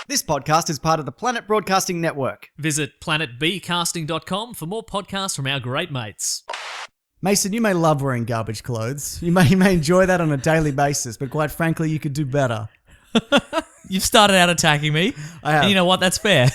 This podcast is part of the Planet Broadcasting Network. Visit planetbcasting.com for more podcasts from our great mates. Mason, you may love wearing garbage clothes. You may enjoy that on a daily basis, but quite frankly, you could do better. You've started out attacking me. I have. And you know what? That's fair.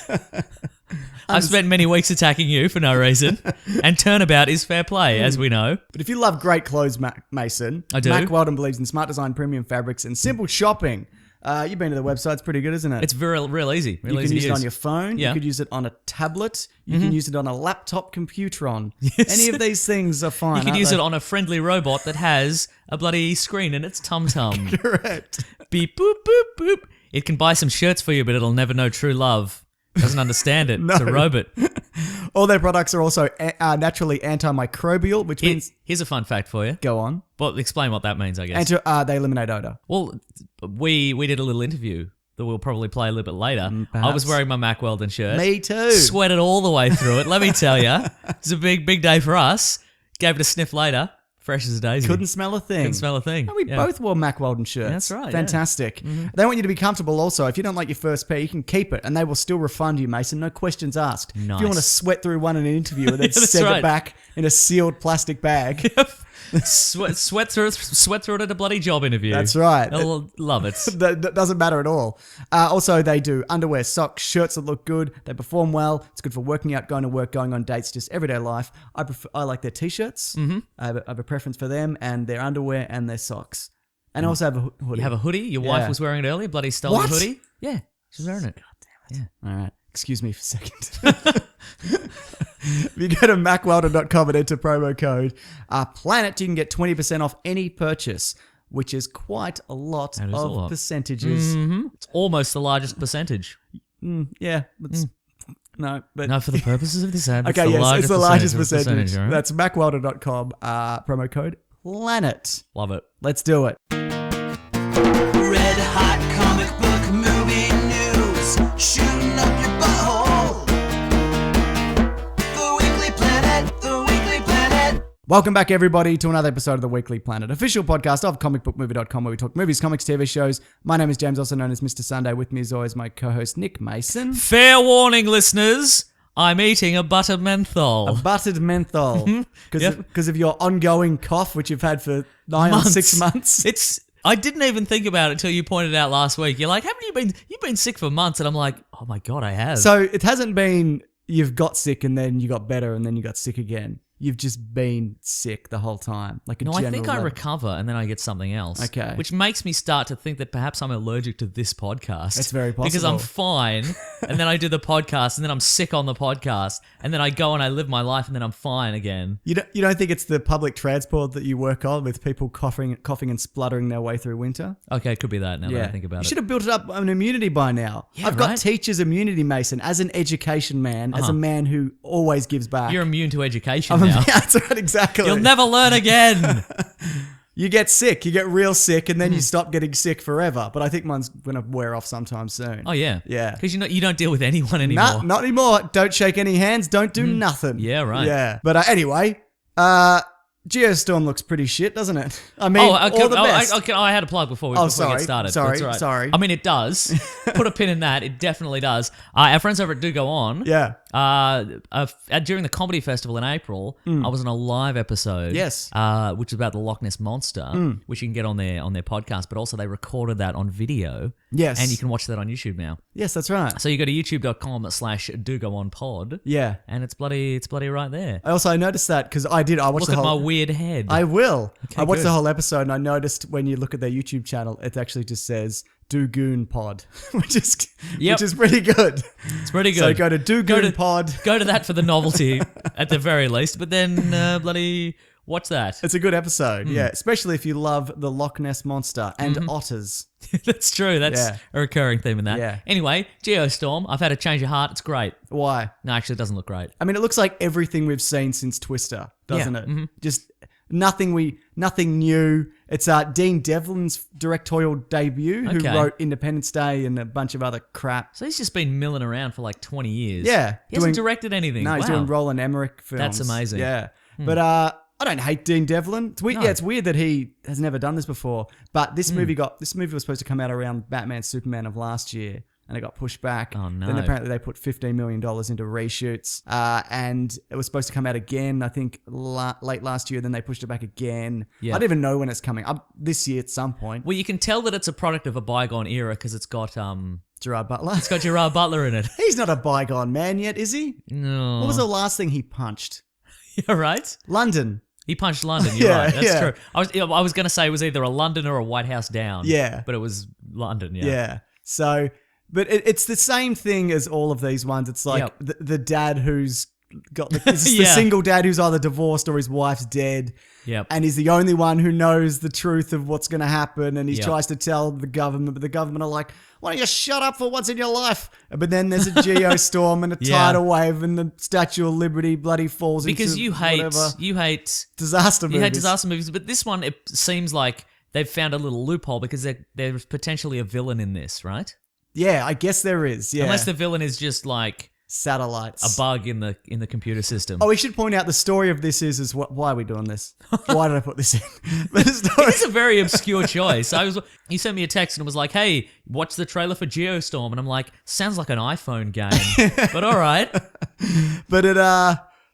I've spent many weeks attacking you for no reason. And turnabout is fair play, as we know. But if you love great clothes, Mason, I do. Mack Weldon believes in smart design, premium fabrics, and simple shopping. You've been to the website. It's pretty good, isn't it? It's real easy. You can use it on your phone. Yeah. You could use it on a tablet. You can use it on a laptop computer. Any of these things are fine. You can use it on a friendly robot that has a bloody screen in its tum-tum. Correct. Beep, boop, boop, boop. It can buy some shirts for you, but it'll never know true love. Doesn't understand it. No. It's a robot. All their products are also naturally antimicrobial, which means... Here's a fun fact for you. Go on. Well, explain what that means, I guess. They eliminate odor. Well, we did a little interview that we'll probably play a little bit later. Perhaps. I was wearing my Mack Weldon shirt. Me too. Sweated all the way through it. Let me tell you, it's a big day for us. Gave it a sniff later. Fresh as a daisy. Couldn't smell a thing. Couldn't smell a thing. And we both wore Mack Weldon shirts. That's right. Fantastic. Yeah. They want you to be comfortable also. If you don't like your first pair, you can keep it and they will still refund you, Mason. No questions asked. Nice. If you want to sweat through one in an interview and then send right. it back in a sealed plastic bag. sweat through it at a bloody job interview. That's right. They'll love it. That doesn't matter at all. Also, they do underwear, socks, shirts that look good. They perform well. It's good for working out, going to work, going on dates, just everyday life. I like their t-shirts. Mm-hmm. I have a preference for them and their underwear and their socks. And I also have a hoodie. You have a hoodie? Your wife was wearing it earlier? Bloody stole your hoodie? Yeah, she's wearing it. God damn it. Yeah. All right. Excuse me for a second. If you go to mackweldon.com and enter promo code PLANET, you can get 20% off any purchase, which is quite a lot of percentages. Mm-hmm. It's almost the largest percentage. Yeah. No, but... No, for the purposes of this ad, okay, yes, it's the largest percentage. Right? That's mackweldon.com, promo code PLANET. Love it. Let's do it. Red hot comic book movie news, shooting up your butthole. The Weekly Planet, the Weekly Planet. Welcome back, everybody, to another episode of the Weekly Planet, official podcast of comicbookmovie.com, where we talk movies, comics, TV shows. My name is James, also known as Mr. Sunday. With me, as always, my co-host Nick Mason. Fair warning, listeners. I'm eating a buttered menthol. A buttered menthol. Because of your ongoing cough, which you've had for 6 months. I didn't even think about it until you pointed out last week. You're like, haven't you been? You've been sick for months, and I'm like, oh my god, I have. So it hasn't been you've got sick and then you got better and then you got sick again. You've just been sick the whole time, like a general I think I level. recover and then I get something else. Okay. Which makes me start to think that perhaps I'm allergic to this podcast. It's very possible. Because I'm fine, and then I do the podcast, and then I'm sick on the podcast, and then I go and I live my life, and then I'm fine again. You don't think it's the public transport that you work on with people coughing and spluttering their way through winter? Okay, it could be that now that I think about You it. should have built up an immunity by now. Yeah, I've got right? teacher's immunity, Mason, as an education man, as a man who always gives back. You're immune to education now. That's right, exactly. You'll never learn again. You get sick, you get real sick, and then you stop getting sick forever. But I think mine's going to wear off sometime soon. Oh, yeah. Yeah. Because you don't deal with anyone anymore. Not anymore. Don't shake any hands. Don't do nothing. Yeah, right. Yeah. But anyway, Geostorm looks pretty shit, doesn't it? I mean, all the best. I had a plug before we get started. Sorry. I mean, it does. Put a pin in that. It definitely does. Our friends over at Do Go On. Yeah. During the comedy festival in April, I was on a live episode. Yes. Which is about the Loch Ness Monster, which you can get on their podcast, but also they recorded that on video. Yes. And you can watch that on YouTube now. Yes, that's right. So you go to youtube.com/dogoonpod. Yeah. And it's bloody right there. I noticed that because I watched Look at my weird head. I will. Okay, I watched good. the whole episode and I noticed when you look at their YouTube channel, it actually just says Do Goon Pod, which is pretty good. It's pretty good. So go to Do Goon Pod. Go to that for the novelty at the very least, but then bloody watch that. It's a good episode, yeah. Especially if you love the Loch Ness Monster and otters. That's true. That's a recurring theme in that. Yeah. Anyway, Geostorm, I've had a change of heart. It's great. Why? No, actually, it doesn't look great. I mean, it looks like everything we've seen since Twister, doesn't it? Mm-hmm. Just nothing new. It's Dean Devlin's directorial debut, who wrote Independence Day and a bunch of other crap. So he's just been milling around for like 20 years. Yeah. He hasn't directed anything. No, he's doing Roland Emmerich films. That's amazing. Yeah. But I don't hate Dean Devlin. It's weird. No. Yeah, it's weird that he has never done this before. But this movie was supposed to come out around Batman Superman of last year. and it got pushed back. Oh, no. Then apparently they put $15 million into reshoots, and it was supposed to come out again, I think, late last year. Then they pushed it back again. Yeah. I don't even know when it's coming. This year at some point. Well, you can tell that it's a product of a bygone era because it's got Gerard Butler. it's got Gerard Butler in it. He's not a bygone man yet, is he? No. What was the last thing he punched? Yeah, right? London. He punched London. You're Yeah, right. That's yeah. true. I was going to say it was either a London or a White House down. Yeah. But it was London, yeah. Yeah. So, but it's the same thing as all of these ones. It's like Yep. the dad who's got it's the Yeah. single dad who's either divorced or his wife's dead. Yep. And he's the only one who knows the truth of what's going to happen. And he Yep. tries to tell the government, but the government are like, why don't you shut up for once in your life? But then there's a geostorm and a Yeah. tidal wave and the Statue of Liberty bloody falls Because into you hate disaster movies. You hate disaster movies, but this one, it seems like they've found a little loophole because there's potentially a villain in this, right? Yeah, I guess there is. Yeah. Unless the villain is just like satellites. a bug in the computer system. Oh, we should point out the story of this is why are we doing this? Why did I put this in? But the story, It's a very obscure choice. You sent me a text and it was like, "Hey, watch the trailer for Geostorm," and I'm like, "Sounds like an iPhone game," but all right. but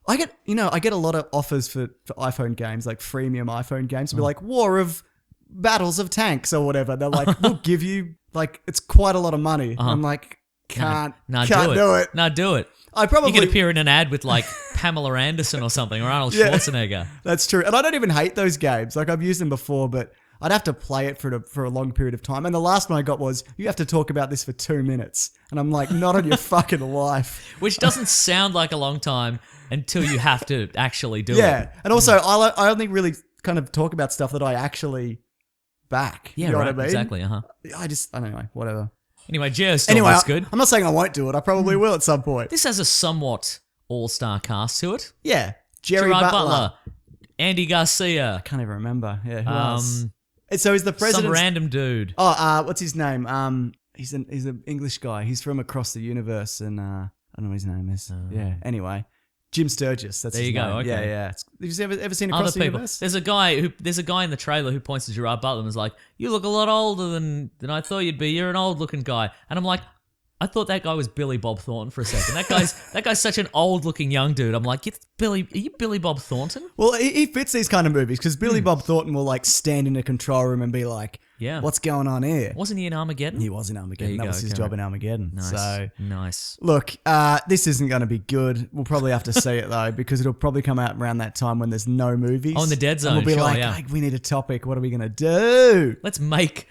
I get a lot of offers for iPhone games, like freemium iPhone games, to be like War of Battles of Tanks or whatever. They're like, we'll give you like it's quite a lot of money. I'm like, can't do it. Nah, do it. I probably You could appear in an ad with like Pamela Anderson or something, or Arnold Yeah. Schwarzenegger. That's true. And I don't even hate those games. Like I've used them before, but I'd have to play it for a long period of time. And the last one I got was, you have to talk about this for 2 minutes. And I'm like, not on your fucking life. Which doesn't sound like a long time until you have to actually do it. Yeah. And also, I only really kind of talk about stuff that I actually back. Yeah, You know right. what I mean? Exactly. I don't know, whatever. Anyway, Geostorm Anyway, was good. I'm not saying I won't do it. I probably will at some point. This has a somewhat all-star cast to it. Yeah. Jerry Gerard Butler. Andy Garcia, Can't even remember. Yeah, who else? So he's the some president. random dude. Oh, what's his name? He's an English guy. He's from across the universe, and I don't know what his name is. Yeah. Anyway, Jim Sturgis. That's There his you go, name. okay. Yeah, yeah. Have you ever seen Other Across the people. Universe? There's a guy in the trailer who points to Gerard Butler and is like, "You look a lot older than I thought you'd be. You're an old-looking guy." And I'm like, I thought that guy was Billy Bob Thornton for a second. That guy's such an old-looking young dude. I'm like, are you Billy Bob Thornton? Well, he fits these kind of movies because Billy Bob Thornton will like stand in a control room and be like, Yeah. what's going on here?" Wasn't he in Armageddon? He was in There Armageddon. you That go, was his okay, job right. in Armageddon. Nice. So, Nice. look, this isn't going to be good. We'll probably have to see it though because it'll probably come out around that time when there's no movies. Oh, in the dead zone, And we'll be sure, like, yeah. "Hey, we need a topic. What are we going to do?" Let's make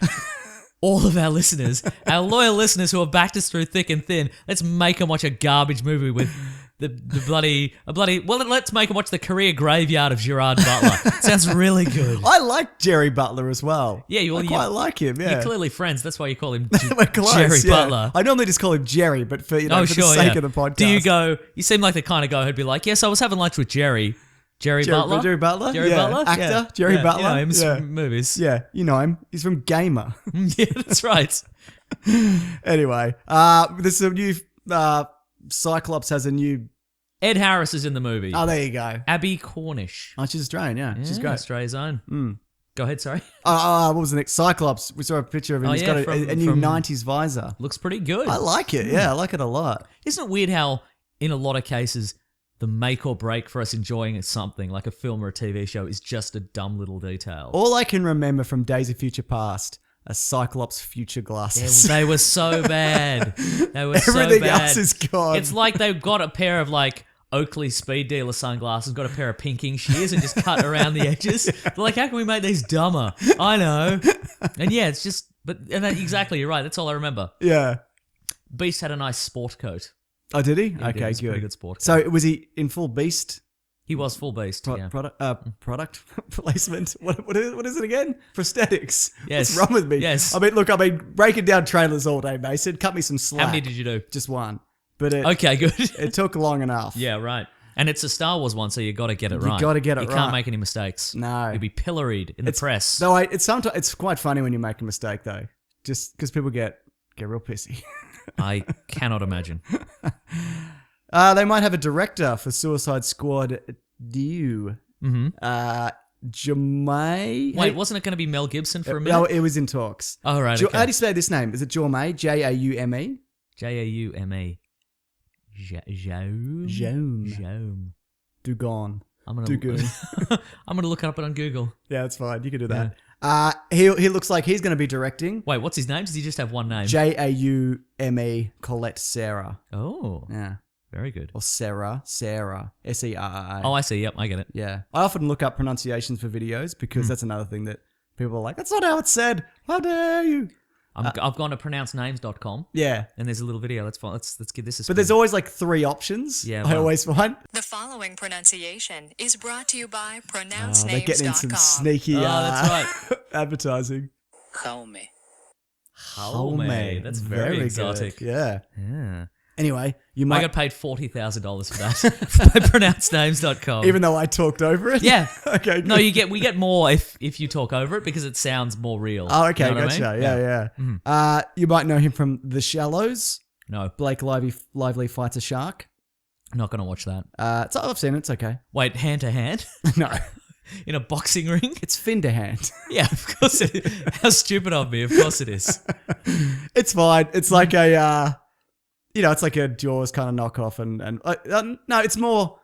all of our listeners, our loyal listeners who have backed us through thick and thin, let's make them watch a garbage movie with the bloody. Well, let's make them watch The Career Graveyard of Gerard Butler. Sounds really good. I like Jerry Butler as well. Yeah, I quite like him. Yeah, You're clearly friends. That's why you call him We're close, Jerry yeah. Butler. I normally just call him Jerry, but for for the sake of the podcast, Do you go? You seem like the kind of guy who'd be like, "Yes, I was having lunch with Jerry Butler." Jerry Butler, Jerry Yeah. Butler, actor, Yeah. Jerry Yeah, Butler, You know him yeah. from movies. Yeah, you know him. He's from Gamer. Yeah, that's right. Anyway, there's a new Cyclops has a new. Ed Harris is in the movie. Oh, there you go. Abby Cornish. Oh, she's Australian. Yeah, she's Yeah, great. Australia's own. Go ahead, sorry. What was the next? Cyclops. We saw a picture of him. Oh, He's yeah, got a from- new from- 90s visor. Looks pretty good. I like it. Yeah, I like it a lot. Isn't it weird how, in a lot of cases, the make or break for us enjoying something like a film or a TV show is just a dumb little detail? All I can remember from Days of Future Past are Cyclops future glasses. They were so bad. They were so Everything bad. else is gone. It's like they've got a pair of like Oakley speed dealer sunglasses, got a pair of pinking shears and just cut around the edges. They're like, how can we make these dumber? I know. And yeah, it's just, exactly, you're right. That's all I remember. Yeah. Beast had a nice sport coat. Oh, did he? He did. Okay, It was a good. pretty good sport coat. So was he in full Beast He was full Beast. Yeah. product placement? What is it again? Prosthetics. Yes. What's wrong with me? Yes. I mean, breaking down trailers all day, Mason. Cut me some slack. How many did you do? Just one. But it Okay, good. it took long enough. Yeah, right. And it's a Star Wars one, so you got to get it right. gotta get it You right. can't make any mistakes. No. You'll be pilloried in the press. Though it's quite funny when you make a mistake though, just because people get real pissy. I cannot imagine. They might have a director for Suicide Squad. Due. Jaume. Wait, wasn't it going to be Mel Gibson for a minute? No, it was in talks. Oh, right. How Okay. do you say this name? Is it Jaume? Jaume? Jaume. Jaume. Dugon. I'm gonna Dugoon. I'm gonna look it up on Google. Yeah, that's fine. You can do that. He looks like he's going to be directing. Wait, what's his name? Does he just have one name? Jaume Colette Sarah. Oh, Yeah. very good. Or Sarah. Serra. Oh, I see. Yep, I get it. Yeah. I often look up pronunciations for videos because that's another thing that people are like, that's not how it's said. How dare you? I've gone to pronouncenames.com. Yeah. And there's a little video. Let's give this a spin. But there's always like 3 options. Yeah, I well. always find. The following pronunciation is brought to you by They're pronouncenames.com. getting in some sneaky that's right. advertising. Jaume. Jaume. That's very exotic. Good. Yeah. Yeah. Anyway, you I might, got paid $40,000 for that by pronouncenames.com. even though I talked over it. Yeah. Okay. No, good. we get more if you talk over it because it sounds more real. Oh, okay, You know what I gotcha. mean? Yeah. You might know him from The Shallows. No, Blake Lively fights a shark. not gonna watch that. I've seen it. It's okay. Wait, hand to hand No, in a boxing ring? it's fin to hand. Yeah, of course it is. How stupid of me. Of course it is. It's fine. It's like a, it's like a Jaws kind of knockoff, and no, it's more.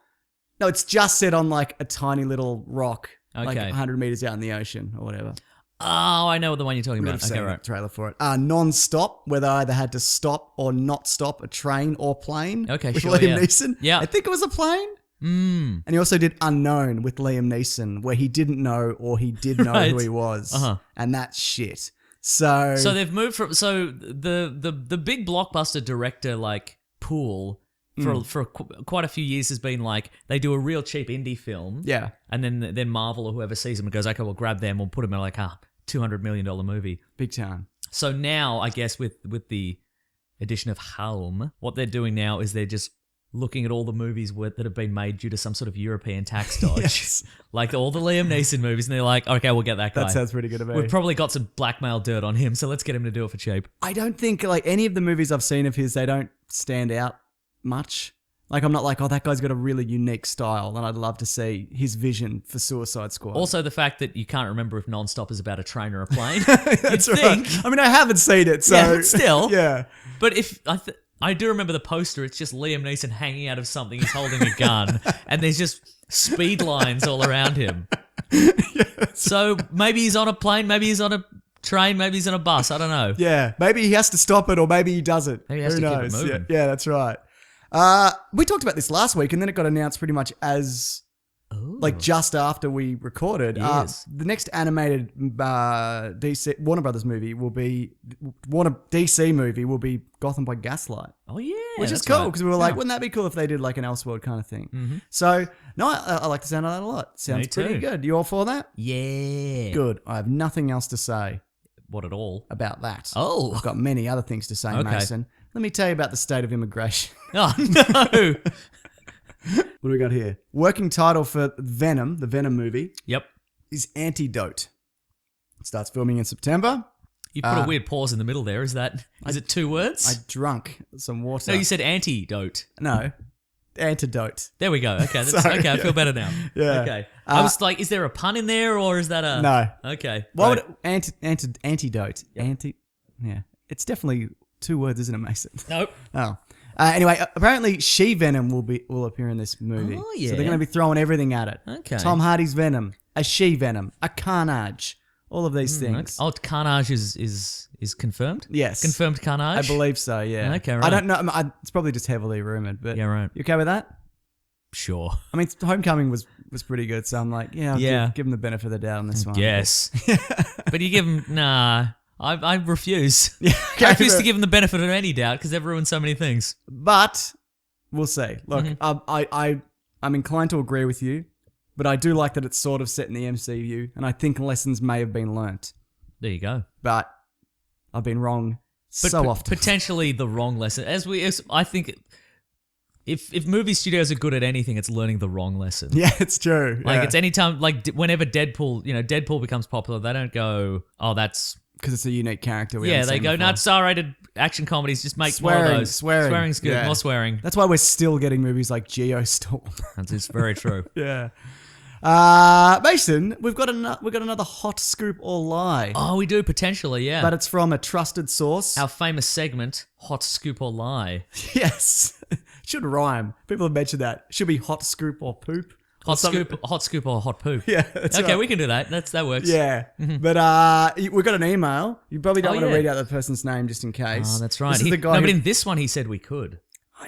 No, it's just set on like a tiny little rock, like Okay. 100 meters out in the ocean or whatever. Oh, I know the one you're talking I've about. seen Okay, the right. trailer for it. Non-stop, where they either had to stop or not stop a train or plane. Okay, with sure, Liam yeah. Neeson. Yeah. I think it was a plane. Mm. And he also did Unknown with Liam Neeson, where he didn't know or he did know Right. who he was, Uh-huh. and that's shit. So they've moved from the big blockbuster director like pool for quite a few years has been like they do a real cheap indie film, yeah, and then Marvel or whoever sees them and goes, okay, we'll grab them, we'll put them in like a $200 million movie. big time. So now I guess with the addition of Home, what they're doing now is they're just looking at all the movies that have been made due to some sort of European tax dodge, Yes. like all the Liam Neeson movies, and they're like, okay, we'll get that guy. That sounds pretty good to me. We've probably got some blackmail dirt on him, so let's get him to do it for cheap. I don't think like any of the movies I've seen of his, they don't stand out much. Like I'm not like, oh, that guy's got a really unique style, and I'd love to see his vision for Suicide Squad. Also, the fact that you can't remember if Non-Stop is about a train or a plane. That's You'd right. think. I mean, I haven't seen it, so Yeah, but still. yeah. But if I do remember the poster, it's just Liam Neeson hanging out of something. He's holding a gun, and there's just speed lines all around him. So maybe he's on a plane, maybe he's on a train, maybe he's on a bus. I don't know. Yeah, maybe he has to stop it, or maybe he doesn't. Maybe he has Who to keep it knows? moving. Yeah, that's right. We talked about this last week, and then it got announced pretty much as like just after we recorded. Yes. The next animated DC Warner Brothers movie will be DC movie will be Gotham by Gaslight, Oh yeah, which is that's cool right. because we were like, Yeah. wouldn't that be cool if they did like an Elseworld kind of thing? So no, I like the sound of that a lot. Sounds Me too. pretty good. You all for that? Yeah. Good. I have nothing else to say What at all? about that. Oh. I've got many other things to say, Okay. Mason. Let me tell you about the state of immigration. Oh no. What do we got here? Working title for Venom, the Venom movie, Yep. is Antidote. It starts filming in September. You put a weird pause in the middle there. Is it 2 words? I drunk some water. No, you said antidote. No. Antidote. There we go. Okay, that's Sorry, okay. I yeah. feel better now. Yeah. Okay. I was like, is there a pun in there or is that a No. Okay. Why right. would antidote? Yeah. It's definitely 2 words, isn't it, Mason? Nope. Oh. Anyway, apparently She-Venom will appear in this movie. Oh, So yeah. they're going to be throwing everything at it. Okay. Tom Hardy's Venom, a She-Venom, a Carnage, all of these things. Oh, Carnage is confirmed? Yes. Confirmed Carnage? I believe so, yeah. Okay, right. I don't know. It's probably just heavily rumored, but Yeah, right. you okay with that? Sure. I mean, Homecoming was pretty good, so I'm like, yeah, Yeah. give him the benefit of the doubt on this one. Yes. But you give him nah. I refuse. Yeah, I refuse but- to give him the benefit of any doubt because they've ruined so many things. But we'll see. Look, Mm-hmm. I'm inclined to agree with you, but I do like that it's sort of set in the MCU, and I think lessons may have been learnt. There you go. But I've been wrong But so often. potentially the wrong lesson. I think if movie studios are good at anything, it's learning the wrong lesson. Yeah, it's true. Like yeah. it's anytime, like whenever Deadpool becomes popular, they don't go, oh, that's because it's a unique character. We yeah. haven't They seen go, before. no, it's R-rated action comedies. Just make more Swearing, of those. swearing. Swearing's good. Yeah. More swearing. That's why we're still getting movies like Geostorm. That's very true. Yeah. Mason, we've got another hot scoop or lie, Oh, we do potentially, yeah. but it's from a trusted source. Our famous segment, Hot Scoop or Lie. Yes, should rhyme. People have mentioned that. Should be hot scoop or poop. Hot scoop or hot poop. Yeah, that's Okay, right. we can do that. That works. Yeah, but we got an email. You probably don't want to read out the person's name just in case. Oh, that's right. This is the guy. but in this one, he said we could.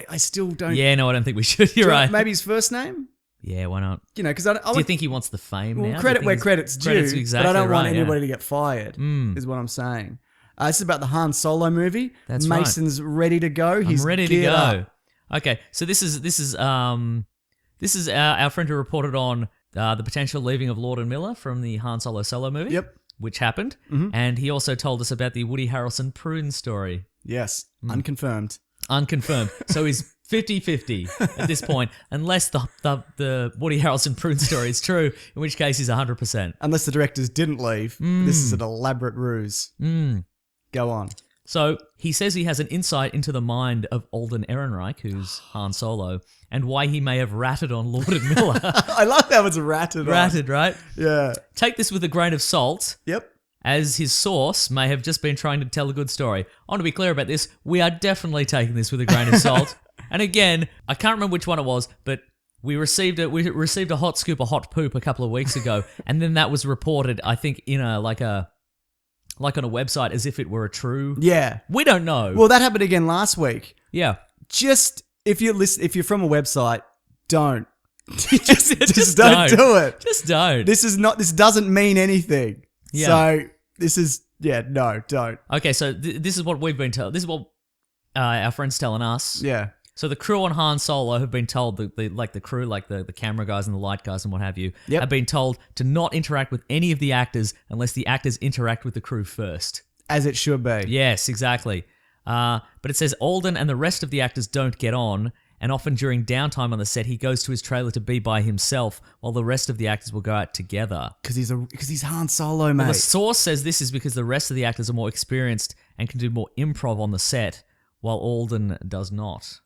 I still don't. Yeah, no, I don't think we should. You're right. Maybe his first name. Yeah, why not? You know, because I Do you think he wants the fame now? credit Do you where think credit's due, credit's exactly but I don't want right, yeah. anybody to get fired. Is what I'm saying. This is about the Han Solo movie. That's right. Mason's ready to go. He's I'm ready to geared go. up. Okay, so this is our friend who reported on the potential leaving of Lord and Miller from the Han Solo movie. Yep. Which happened. And he also told us about the Woody Harrelson prune story. Yes. Unconfirmed. Unconfirmed. So he's 50-50 at this point, unless the Woody Harrelson prune story is true, in which case he's 100%. Unless the directors didn't leave. This is an elaborate ruse. Go on. So he says he has an insight into the mind of Alden Ehrenreich, who's Han Solo, and why he may have ratted on Lord and Miller. I love how it's ratted. Ratted, right? Yeah. Take this with a grain of salt, Yep. as his source may have just been trying to tell a good story. I want to be clear about this. We are definitely taking this with a grain of salt. And again, I can't remember which one it was, but we received a hot scoop, a hot poop a couple of weeks ago, and then that was reported, I think, in like on a website as if it were a true. Yeah. We don't know. Well, that happened again last week. Yeah. Just if you're from a website, don't. just don't. don't do it. Just don't. This doesn't mean anything. Yeah. So this is no, don't. Okay, so this is what we've been told. This is what our friend's telling us. Yeah. So the crew on Han Solo have been told, the crew, like the camera guys and the light guys and what have you, Yep. have been told to not interact with any of the actors unless the actors interact with the crew first. As it should be. Yes, exactly. But it says Alden and the rest of the actors don't get on, and often during downtime on the set, he goes to his trailer to be by himself while the rest of the actors will go out together. Because he's Han Solo, mate. The source says this is because the rest of the actors are more experienced and can do more improv on the set, while Alden does not.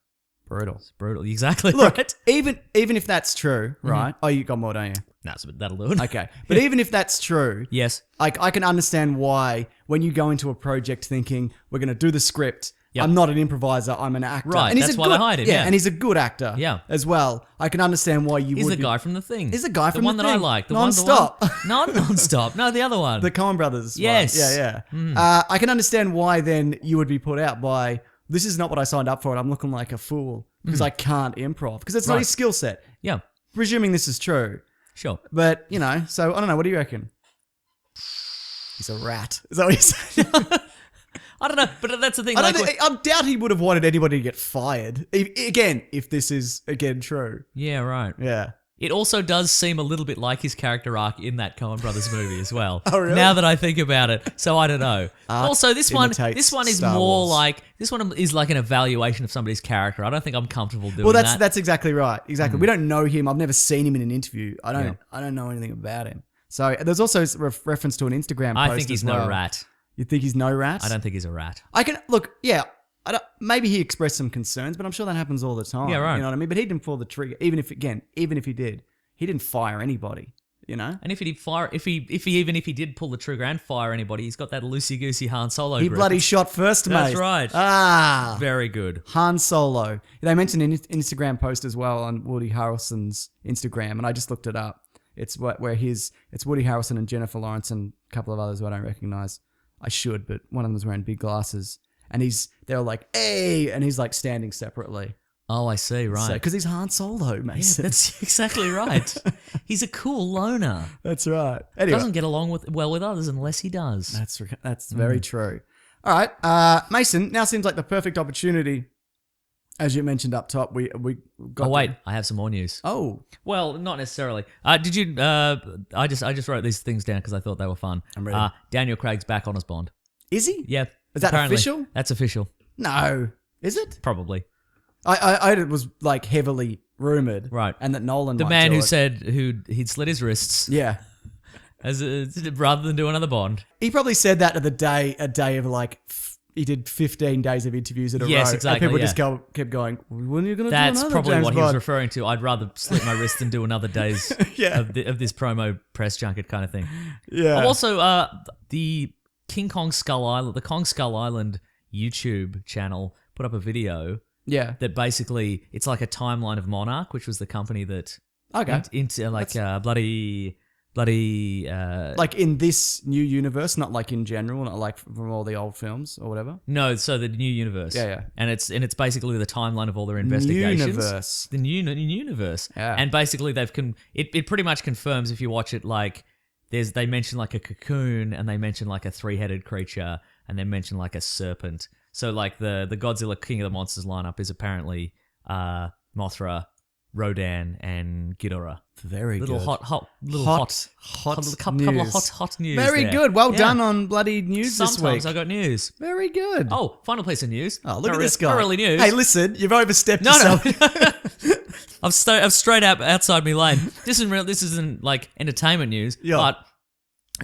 Brutal. It's brutal. Exactly. Look, right. even if that's true, right? Oh, you got more, don't you? No, so that'll do it. Okay. But even if that's true, Yes. I can understand why when you go into a project thinking, we're going to do the script, Yep. I'm not an improviser, I'm an actor. Right, And he's that's a why good, they hired him, yeah. and he's a good actor as well. I can understand why you He's would the be- guy from The Thing. He's the guy from the one The that I Thing. like. Non-stop. Not non-stop. No, the other one. The Coen Brothers one. Yes. Yeah. I can understand why then you would be put out by, this is not what I signed up for and I'm looking like a fool because I can't improv. Because it's not Right. his skill set. Yeah, Presuming this is true. sure. But, so I don't know. What do you reckon? He's a rat. Is that what you said? I don't know, but that's the thing. I doubt he would have wanted anybody to get fired. If this is, again, true. Yeah, right. Yeah. It also does seem a little bit like his character arc in that Coen Brothers movie as well. Oh, really? Now that I think about it, so I don't know. Also, this one imitates is Star more Wars. like an evaluation of somebody's character. I don't think I'm comfortable doing Well, that. that's exactly right. Exactly. We don't know him. I've never seen him in an interview. I don't know anything about him. So there's also reference to an Instagram post I think he's as well. no rat. You think he's no rat? I don't think he's a rat. I can look. Yeah. Maybe he expressed some concerns, but I'm sure that happens all the time. Yeah, right. You know what I mean? But he didn't pull the trigger. Even if he did, he didn't fire anybody. You know. And if he did pull the trigger and fire anybody, he's got that loosey goosey Han Solo. He grip. bloody shot first, mate. That's right. Ah. Very good. Han Solo. They mentioned an Instagram post as well on Woody Harrelson's Instagram, and I just looked it up. It's it's Woody Harrelson and Jennifer Lawrence and a couple of others who I don't recognize. I should, but one of them was wearing big glasses, and they're like, "Hey," and he's like standing separately. Oh, I see. Right. Because he's Han Solo, Yeah, Mason. that's exactly right. He's a cool loner. That's right. Anyway, Doesn't get along well with others unless he does. that's very true. All right, Mason. Now seems like the perfect opportunity. As you mentioned up top, we got. Oh wait, I have some more news. Oh, Well, not necessarily. Did you? I just wrote these things down because I thought they were fun. I'm ready. Daniel Craig's back on as Bond. is he? Yeah. Is that apparently. official? That's official. No, is it? Probably. I it was like heavily rumored, Right. And that Nolan, The might man do who it. said he'd slit his wrists yeah, rather than do another Bond. he probably said that to a day of like he did 15 days of interviews in a row. Yes, exactly, And people yeah. just kept going, when are you going to do That's another probably James what he was Bond? referring to. I'd rather slit my wrist than do another day's Yeah. of this promo press junket kind of thing. Yeah. Also, the Kong Skull Island YouTube channel put up a video Yeah. that basically it's like a timeline of Monarch, which was the company that Okay. into like bloody Like in this new universe, not like in general, not like from all the old films or whatever. no, so the new universe. Yeah. And it's basically the timeline of all their investigations. Universe. The new universe. Yeah. And basically it pretty much confirms if you watch it, like they mention like a cocoon and they mention like a 3-headed creature and they mention like a serpent. So like the Godzilla King of the Monsters lineup is apparently Mothra, Rodan, and Ghidorah. Very Little good. hot news. couple of hot news. Very there. good. Well Yeah. done on bloody news this Sometimes week. I got news. Very good. Oh, final piece of news. Oh, look Not at re- this guy. Not really news. Hey, listen, you've overstepped No. yourself. I'm straight up outside my lane. This isn't like entertainment news. Yeah. But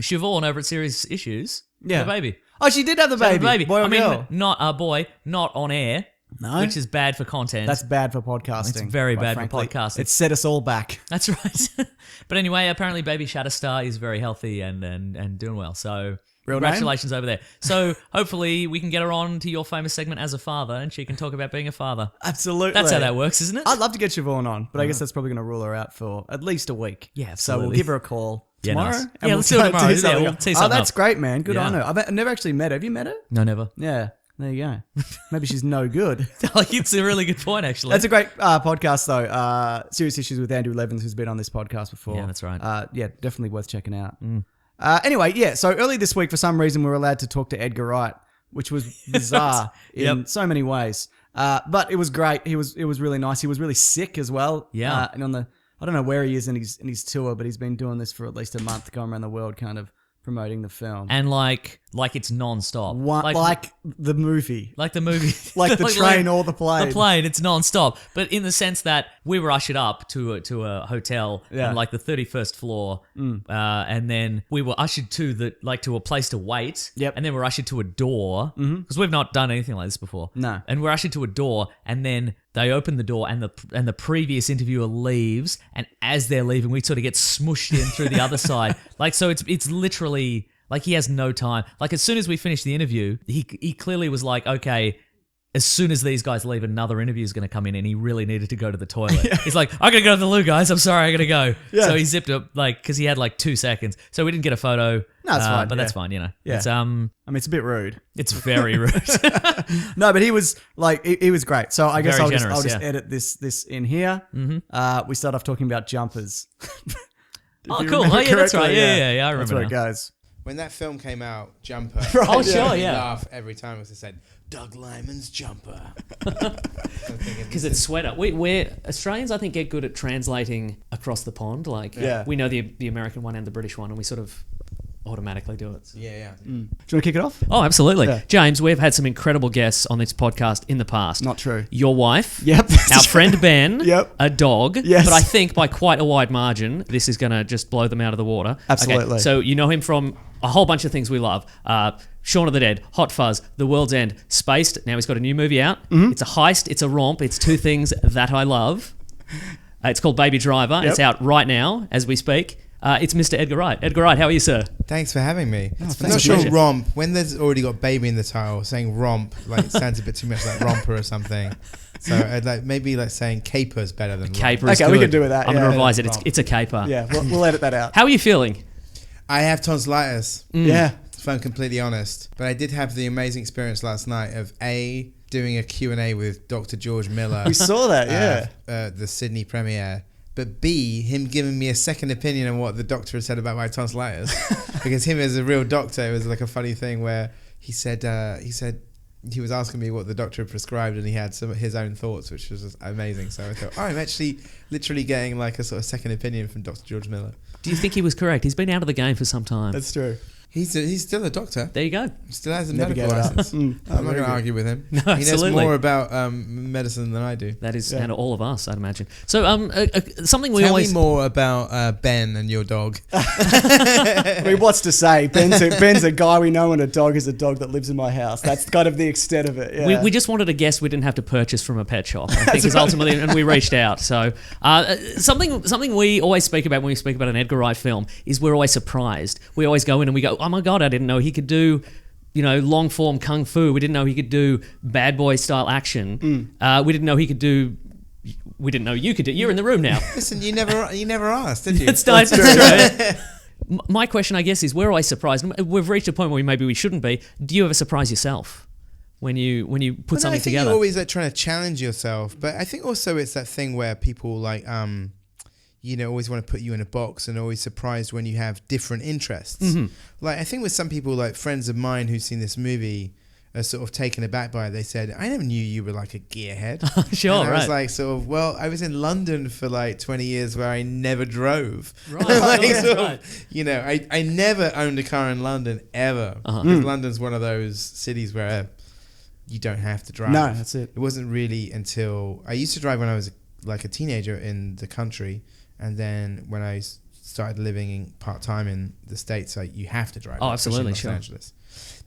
Siobhan over at Serious Issues, Yeah. the baby. Oh, she did have the She had baby. a Boy or I mean, girl? not a boy, not on air, No. which is bad for content. That's bad for podcasting. It's very quite bad frankly. for podcasting. It set us all back. That's right. But anyway, apparently baby Shatterstar is very healthy and doing well. So Real name? congratulations over there. So hopefully we can get her on to your famous segment as a father and she can talk about being a father. Absolutely. That's how that works, isn't it? I'd love to get Siobhan on, but I guess that's probably going to rule her out for at least a week. Yeah, So absolutely. we'll give her a call Yeah, tomorrow. nice. and Yeah, we'll let's do it try to tomorrow. Yeah, something we'll up. tee Oh, something that's up. great, man. Good Yeah. on her. I've never actually met her. Have you met her? No, never. Yeah. There you go. Maybe she's no good. Like, it's a really good point, actually. That's a great podcast, though. Serious Issues with Andrew Levins, who's been on this podcast before. Yeah, that's right. Yeah, definitely worth checking out. Anyway, yeah, so early this week, for some reason, we were allowed to talk to Edgar Wright, which was bizarre in Yep. so many ways. But it was great. It was really nice. He was really sick as well. Yeah. And I don't know where he is in his tour, but he's been doing this for at least a month, going around the world, kind of promoting the film. And like it's non-stop. Like the movie. Like the movie. Like the train or the plane. The plane, it's non-stop. But in the sense that we were ushered up to a hotel Yeah. on like the 31st floor. And then we were ushered to to a place to wait. Yep. And then we're ushered to a door. Because we've not done anything like this before. No. And we're ushered to a door and then they open the door and the previous interviewer leaves, and as they're leaving, we sort of get smushed in through the other side. Like, so it's literally like he has no time. Like, as soon as we finished the interview, he clearly was like, okay, as soon as these guys leave, another interview is going to come in, and he really needed to go to the toilet. He's like, I gotta go to the loo, guys. I'm sorry, I gotta go. Yeah. So he zipped up because he had like 2 seconds, so we didn't get a photo. No, it's fine, but that's yeah. fine, you know. Yeah. It's I mean, it's a bit rude. it's very rude. No, but he was like, he was great. So I guess Very I'll generous, just yeah. edit this in here. We start off talking about jumpers. If Oh, you cool. remember Oh, yeah, that's right. correctly, Yeah, I remember That's where it now. goes. When that film came out, Jumper. Oh, sure, I yeah. laugh every time because it said Doug Liman's Jumper. Because it's sweater. We're Australians, I think, get good at translating across the pond. Like, Yeah. we know the American one and the British one, and we sort of automatically do it. Yeah. Do you want to kick it off? Oh, absolutely. Yeah. James, we've had some incredible guests on this podcast in the past. Not true. Your wife. Yep. Our friend Ben. Yep. A dog. Yes. But I think by quite a wide margin, this is going to just blow them out of the water. Absolutely. Okay, so you know him from a whole bunch of things we love. Shaun of the Dead, Hot Fuzz, The World's End, Spaced. Now he's got a new movie out. It's a heist. It's a romp. It's two things that I love. It's called Baby Driver. Yep. It's out right now as we speak. It's Mr. Edgar Wright. Edgar Wright, how are you, sir? Thanks for having me. I'm it's not a sure pleasure. romp. When there's already got baby in the title, saying romp like it sounds a bit too much like romper or something. So I'd like maybe like saying caper is better than romp. Caper is Okay, we good. can do with that, I'm yeah, going to revise yeah. it. It's a caper. Yeah, we'll edit that out. How are you feeling? I have tonsillitis. Yeah. If I'm completely honest, but I did have the amazing experience last night of doing a Q&A with Dr. George Miller. We saw that, yeah. The Sydney premiere. But B, him giving me a second opinion on what the doctor had said about my tonsillitis. Because him as a real doctor, it was like a funny thing where he said he was asking me what the doctor had prescribed and he had some of his own thoughts, which was just amazing. So I thought, I'm actually literally getting like a sort of second opinion from Dr. George Miller. Do you think he was correct? He's been out of the game for some time. That's true. He's still a doctor. There you go. Still has a Never medical gave it up. license. I'm not going to argue with him. No, He knows absolutely. more about medicine than I do. That is, and all of us, I'd imagine. So, something we Tell always me more about Ben and your dog. I mean, what's to say? Ben's a guy we know, and a dog is a dog that lives in my house. That's kind of the extent of it. Yeah. we just wanted a guest we didn't have to purchase from a pet shop. I think is ultimately, and we reached out. So, something we always speak about when we speak about an Edgar Wright film is we're always surprised. We always go in and we go, "Oh my god, I didn't know he could do." Long form kung fu. We didn't know he could do bad boy style action. We didn't know he could do. We didn't know you could do. You're in the room now. Listen, you never asked, did you? It's nice. True. My question, I guess, is we're always surprised. We've reached a point where maybe we shouldn't be. Do you ever surprise yourself when you put something I think together? you're always trying to challenge yourself, but I think also it's that thing where people always want to put you in a box and always surprised when you have different interests. Mm-hmm. Like I think with some people, like friends of mine who've seen this movie, are sort of taken aback by it. They said, "I never knew you were like a gearhead." Sure, and I was right. like, well, I was in London for like 20 years where I never drove. Right, Like, right, sort right. of, I never owned a car in London ever. Because London's one of those cities where you don't have to drive. No, that's it. It wasn't really until I used to drive when I was like a teenager in the country, and then when I started living part time in the States, like you have to drive. Oh, especially in absolutely, Los sure. Angeles.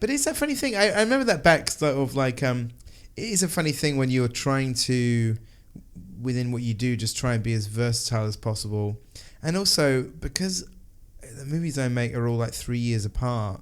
But it's that funny thing. I remember that back sort of like it is a funny thing when you're trying to, within what you do, just try and be as versatile as possible, and also because the movies I make are all like 3 years apart.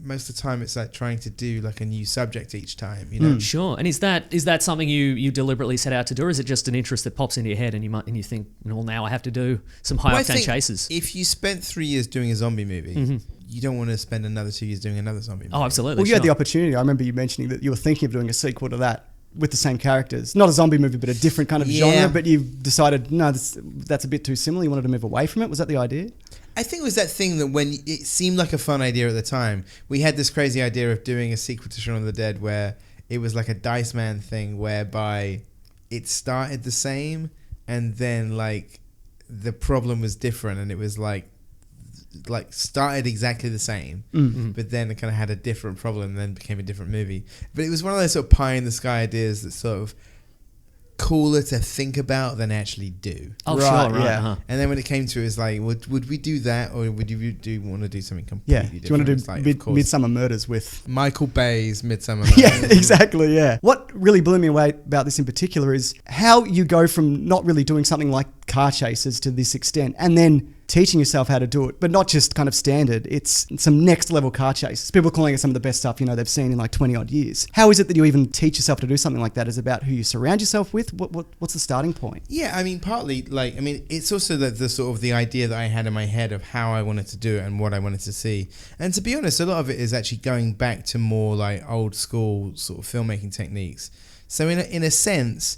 Most of the time it's like trying to do like a new subject each time. Sure. And is that something you deliberately set out to do, or is it just an interest that pops into your head and you think, well, now I have to do some high Well, I octane think chases? If you spent 3 years doing a zombie movie, you don't want to spend another 2 years doing another zombie movie. Oh, absolutely. Well, you had sure. the opportunity. I remember you mentioning that you were thinking of doing a sequel to that with the same characters. Not a zombie movie, but a different kind of Yeah. genre. But you decided, no, that's a bit too similar. You wanted to move away from it. Was that the idea? I think it was that thing that when it seemed like a fun idea at the time, we had this crazy idea of doing a sequel to Shaun of the Dead where it was like a Dice Man thing whereby it started the same and then like the problem was different, and it was like started exactly the same, but then it kind of had a different problem and then became a different movie. But it was one of those sort of pie in the sky ideas that sort of cooler to think about than actually do. Oh, Right, sure, right. yeah. Uh-huh. And then when it came to it, it's like, would we do that, or would you want to do something completely Yeah. Do different? you want to It's do like, of course, Midsummer Murders with... Michael Bay's Midsummer? Yeah, Murders. exactly, yeah. What really blew me away about this in particular is how you go from not really doing something like car chases to this extent and then teaching yourself how to do it, but not just kind of standard. It's some next level car chases. People are calling it some of the best stuff, they've seen in like 20 odd years. How is it that you even teach yourself to do something like that? Is it about who you surround yourself with? What's the starting point? Yeah, I mean, partly, it's also the sort of the idea that I had in my head of how I wanted to do it and what I wanted to see. And to be honest, a lot of it is actually going back to more like old school sort of filmmaking techniques. So in a sense,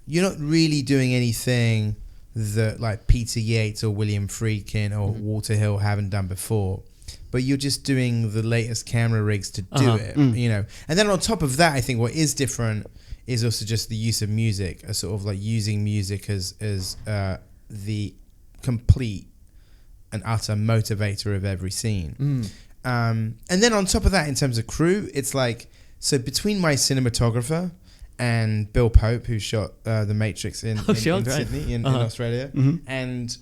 you're not really doing anything that like Peter Yates or William Friedkin or Walter Hill haven't done before, but you're just doing the latest camera rigs to do it, And then on top of that, I think what is different is also just the use of music, a sort of like using music as the complete and utter motivator of every scene. And then on top of that, in terms of crew, it's like, so between my cinematographer and Bill Pope, who shot The Matrix in Sydney, in Australia, and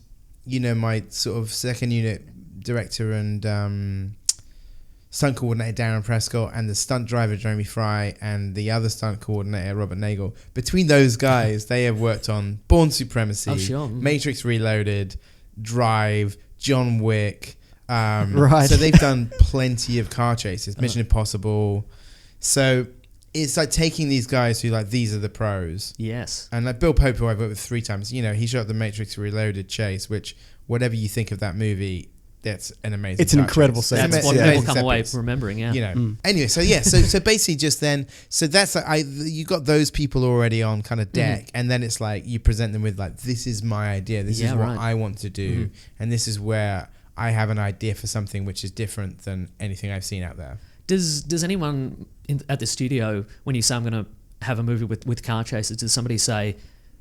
my sort of second unit director and stunt coordinator Darren Prescott, and the stunt driver Jeremy Fry, and the other stunt coordinator Robert Nagel. Between those guys, they have worked on Bourne Supremacy, Matrix Reloaded, Drive, John Wick. Right. So they've done plenty of car chases, Mission Impossible. So it's like taking these guys who like, these are the pros. Yes. And like Bill Pope, who I've worked with 3 times, he shot the Matrix Reloaded chase, which whatever you think of that movie, that's an amazing. It's an car incredible chase. sequence. That's what Yeah. people come away remembering, yeah. Anyway, so yeah, so basically just then, so that's like, you got those people already on kind of deck, and then it's like you present them with like, this is my idea, this is what I want to do, and this is where I have an idea for something which is different than anything I've seen out there. Does anyone at the studio, when you say I'm going to have a movie with car chases, does somebody say,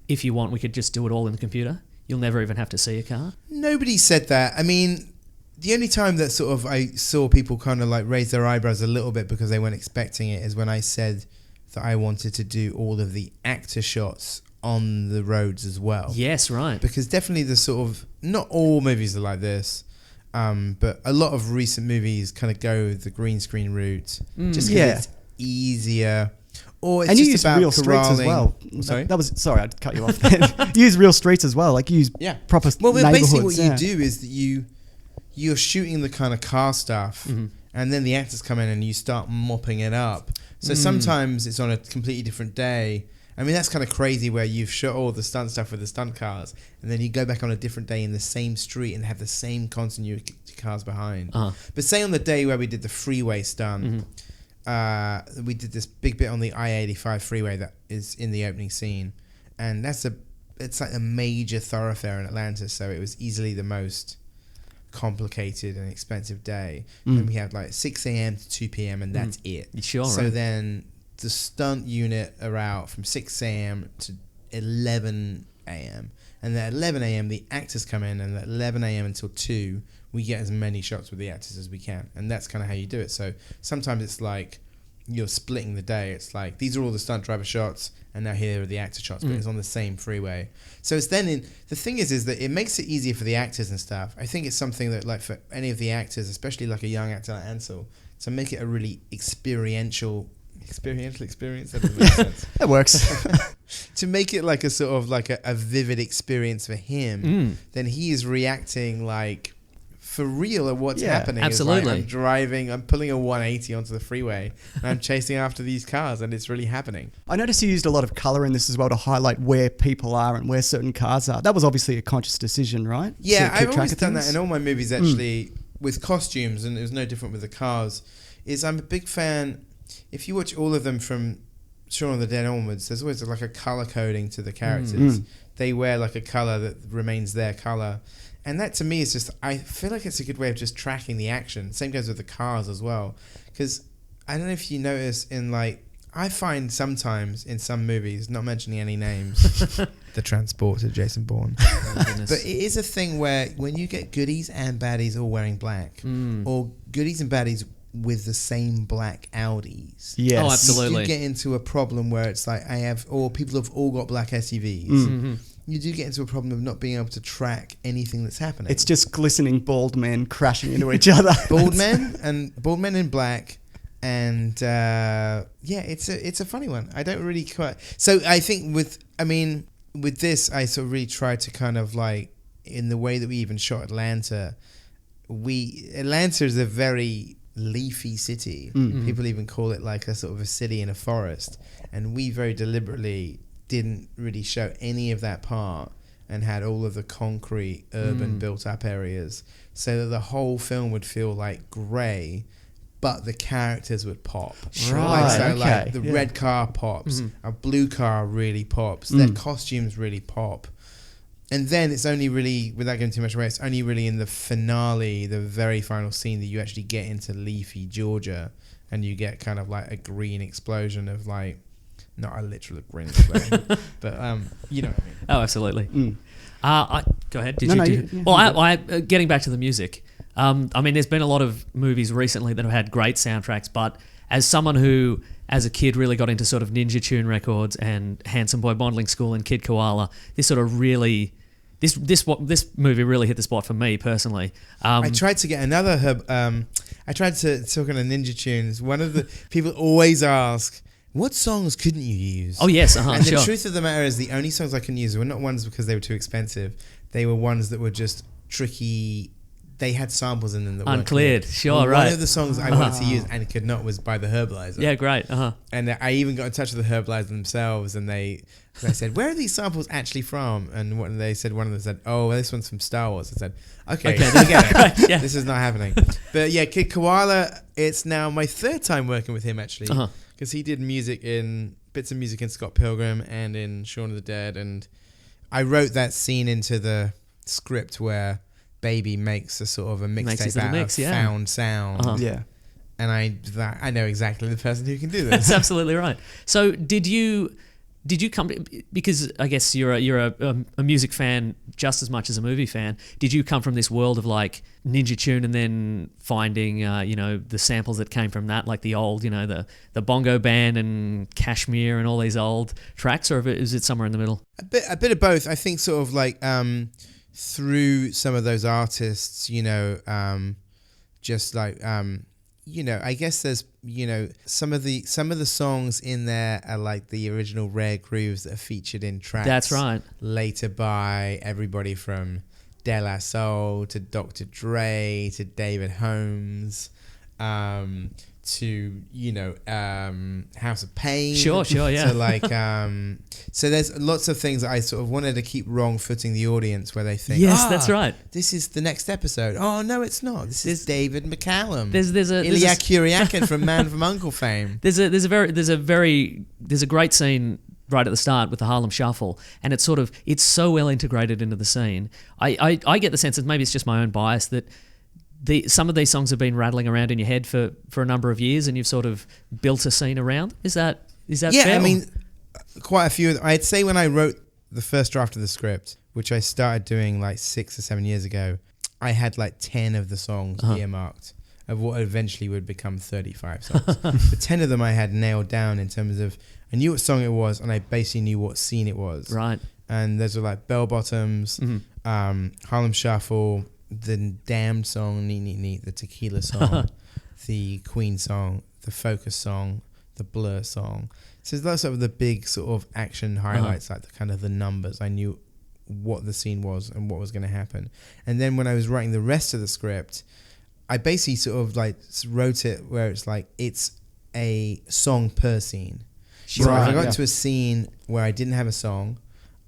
if you want, we could just do it all in the computer? You'll never even have to see a car? Nobody said that. I mean, The only time that sort of I saw people kind of like raise their eyebrows a little bit because they weren't expecting it is when I said that I wanted to do all of the actor shots on the roads as well. Yes, right. Because definitely the sort of, not all movies are like this, but a lot of recent movies kind of go the green screen route just because it's easier. Or it's And you just use about real streets as corralling- well. Sorry? That was sorry, I cut you off. You use real streets as well. Like you use proper Well, neighborhoods. basically what you do is that you're shooting the kind of car stuff, and then the actors come in and you start mopping it up. So sometimes it's on a completely different day. I mean, that's kind of crazy where you've shot all the stunt stuff with the stunt cars, and then you go back on a different day in the same street and have the same continuity cars behind. But say on the day where we did the freeway stunt, we did this big bit on the I-85 freeway that is in the opening scene, and it's like a major thoroughfare in Atlanta, so it was easily the most complicated and expensive day. And we had like 6 a.m. to 2 p.m. and that's it. Sure, So right. then the stunt unit are out from 6 a.m. to 11 a.m. And at 11 a.m. the actors come in, and at 11 a.m. until 2 we get as many shots with the actors as we can. And that's kind of how you do it. So sometimes it's like you're splitting the day. It's like, these are all the stunt driver shots, and now here are the actor shots, but it's on the same freeway. So it's then the thing is that it makes it easier for the actors and stuff. I think it's something that, like, for any of the actors, especially like a young actor like Ansel, to make it a really experiential experience, that doesn't make sense. That works. To make it like a sort of like a vivid experience for him, then he is reacting like for real at what's happening. It's absolutely. like, I'm driving, I'm pulling a 180 onto the freeway, and I'm chasing after these cars, and it's really happening. I noticed you used a lot of color in this as well to highlight where people are and where certain cars are. That was obviously a conscious decision, right? Yeah, To keep I've track always of done that things? in all my movies, actually, with costumes, and it was no different with the cars, is I'm a big fan. If you watch all of them from Shaun of the Dead onwards, there's always like a color coding to the characters. They wear like a color that remains their color. And that to me is just, I feel like it's a good way of just tracking the action. Same goes with the cars as well. Because I don't know if you notice in like, I find sometimes in some movies, not mentioning any names, The Transporter, Jason Bourne. But it is a thing where when you get goodies and baddies all wearing black, or goodies and baddies with the same black Audis. Yes. Oh, absolutely. You do get into a problem where it's like people have all got black SUVs. You do get into a problem of not being able to track anything that's happening. It's just glistening bald men crashing into each other. bald men in black, and it's a funny one. I don't really quite. So I think with this, I sort of really tried to kind of like, in the way that we even shot Atlanta. Atlanta is a very leafy city. People even call it like a sort of a city in a forest, and we very deliberately didn't really show any of that part and had all of the concrete urban built up areas, so that the whole film would feel like grey, but the characters would pop. Right, Like the red car pops, a blue car really pops, their costumes really pop. And then it's only really, without going too much away, it's only really in the finale, the very final scene, that you actually get into leafy Georgia, and you get kind of like a green explosion of like, not a literal green explosion, but you know what I mean. Oh, absolutely. Go ahead. Getting back to the music. I mean, there's been a lot of movies recently that have had great soundtracks, but as someone who, as a kid, really got into sort of Ninja Tune records and Handsome Boy Modelling School and Kid Koala, this sort of really, this movie really hit the spot for me personally. I tried to get another I tried to talk on a Ninja Tunes. One of the people always ask, what songs couldn't you use? Oh yes, and sure. the truth of the matter is, the only songs I couldn't use were not ones because they were too expensive. They were ones that were just tricky. They had samples in them that uncleared. weren't clear. Sure, Well, right. One of the songs I wanted to use and could not was by the Herbalizer. Yeah, great. And I even got in touch with the Herbalizer themselves, and I said, where are these samples actually from? And one of them said, oh, well, this one's from Star Wars. I said, okay, forget it. Right, yeah. This is not happening. But yeah, Kid Koala, it's now my third time working with him, actually, because he did bits of music in Scott Pilgrim and in Shaun of the Dead, and I wrote that scene into the script where Baby makes a sort of a mixtape out of found sound. Yeah. And I know exactly the person who can do this. That's absolutely right. So did you Did you come because I guess you're a music fan just as much as a movie fan? Did you come from this world of like Ninja Tune and then finding the samples that came from that, like the old the Bongo Band and Kashmir and all these old tracks, or is it somewhere in the middle? A bit of both. I think sort of like through some of those artists, just like I guess there's some of the songs in there are like the original rare grooves that are featured in tracks. That's right. Later by everybody from De La Soul to Dr. Dre to David Holmes, to House of Pain. Sure, yeah. So like so there's lots of things that I sort of wanted to keep wrong-footing the audience where they think, yes, that's right. This is the next episode. Oh no, it's not. This is David McCallum. There's Ilya Kuryakin from Man from U.N.C.L.E. fame. There's a great scene right at the start with the Harlem Shuffle, and it's so well integrated into the scene. I get the sense that maybe it's just my own bias that some of these songs have been rattling around in your head for a number of years, and you've sort of built a scene around. Is that yeah, fair? I mean, quite a few. I'd say when I wrote the first draft of the script, which I started doing like 6 or 7 years ago, I had like 10 of the songs earmarked of what eventually would become 35 songs. The 10 of them I had nailed down in terms of I knew what song it was, and I basically knew what scene it was. Right. And those were like Bell Bottoms, Harlem Shuffle, the Damned song, Neat Neat Neat, the Tequila song, the Queen song, the Focus song, the Blur song. So those sort of the big sort of action highlights, like the kind of the numbers. I knew what the scene was and what was going to happen. And then when I was writing the rest of the script, I basically sort of like wrote it where it's like it's a song per scene. So if I got to a scene where I didn't have a song,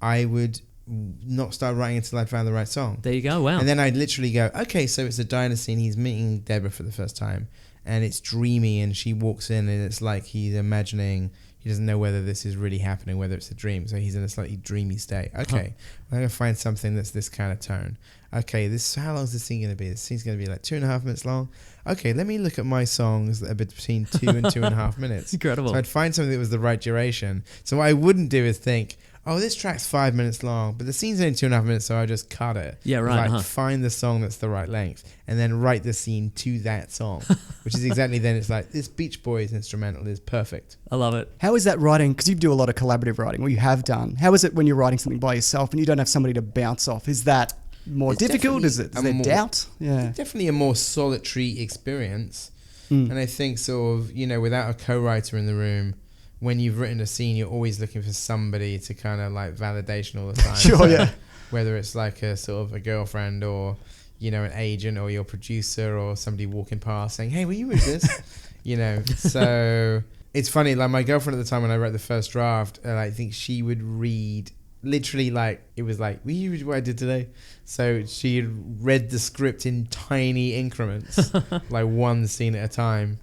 I would not start writing until I'd found the right song. There you go. Wow. And then I'd literally go, okay, so it's a diner scene. He's meeting Deborah for the first time, and it's dreamy, and she walks in, and it's like he's imagining. He doesn't know whether this is really happening, whether it's a dream. So he's in a slightly dreamy state. Okay, I'm going to find something that's this kind of tone. Okay, how long is this scene going to be? This scene's going to be like 2.5 minutes long. Okay, let me look at my songs that are between 2 and 2.5 minutes. Incredible. So I'd find something that was the right duration. So what I wouldn't do is think, oh, this track's 5 minutes long, but the scene's only 2.5 minutes, so I just cut it. Yeah, right. Like, find the song that's the right length, and then write the scene to that song, which is exactly then it's like, this Beach Boys instrumental is perfect. I love it. How is that writing? Because you do a lot of collaborative writing, or you have done. How is it when you're writing something by yourself and you don't have somebody to bounce off? Is that more It's difficult? Is definitely there doubt? Yeah. Definitely a more solitary experience. And I think sort of, without a co-writer in the room, when you've written a scene, you're always looking for somebody to kind of like validation all the time. Sure, yeah. Whether it's like a sort of a girlfriend or, an agent or your producer or somebody walking past saying, hey, were you with this? So it's funny. Like my girlfriend at the time when I wrote the first draft, I think she would read literally like, it was like, will you read what I did today? So she had read the script in tiny increments, like one scene at a time.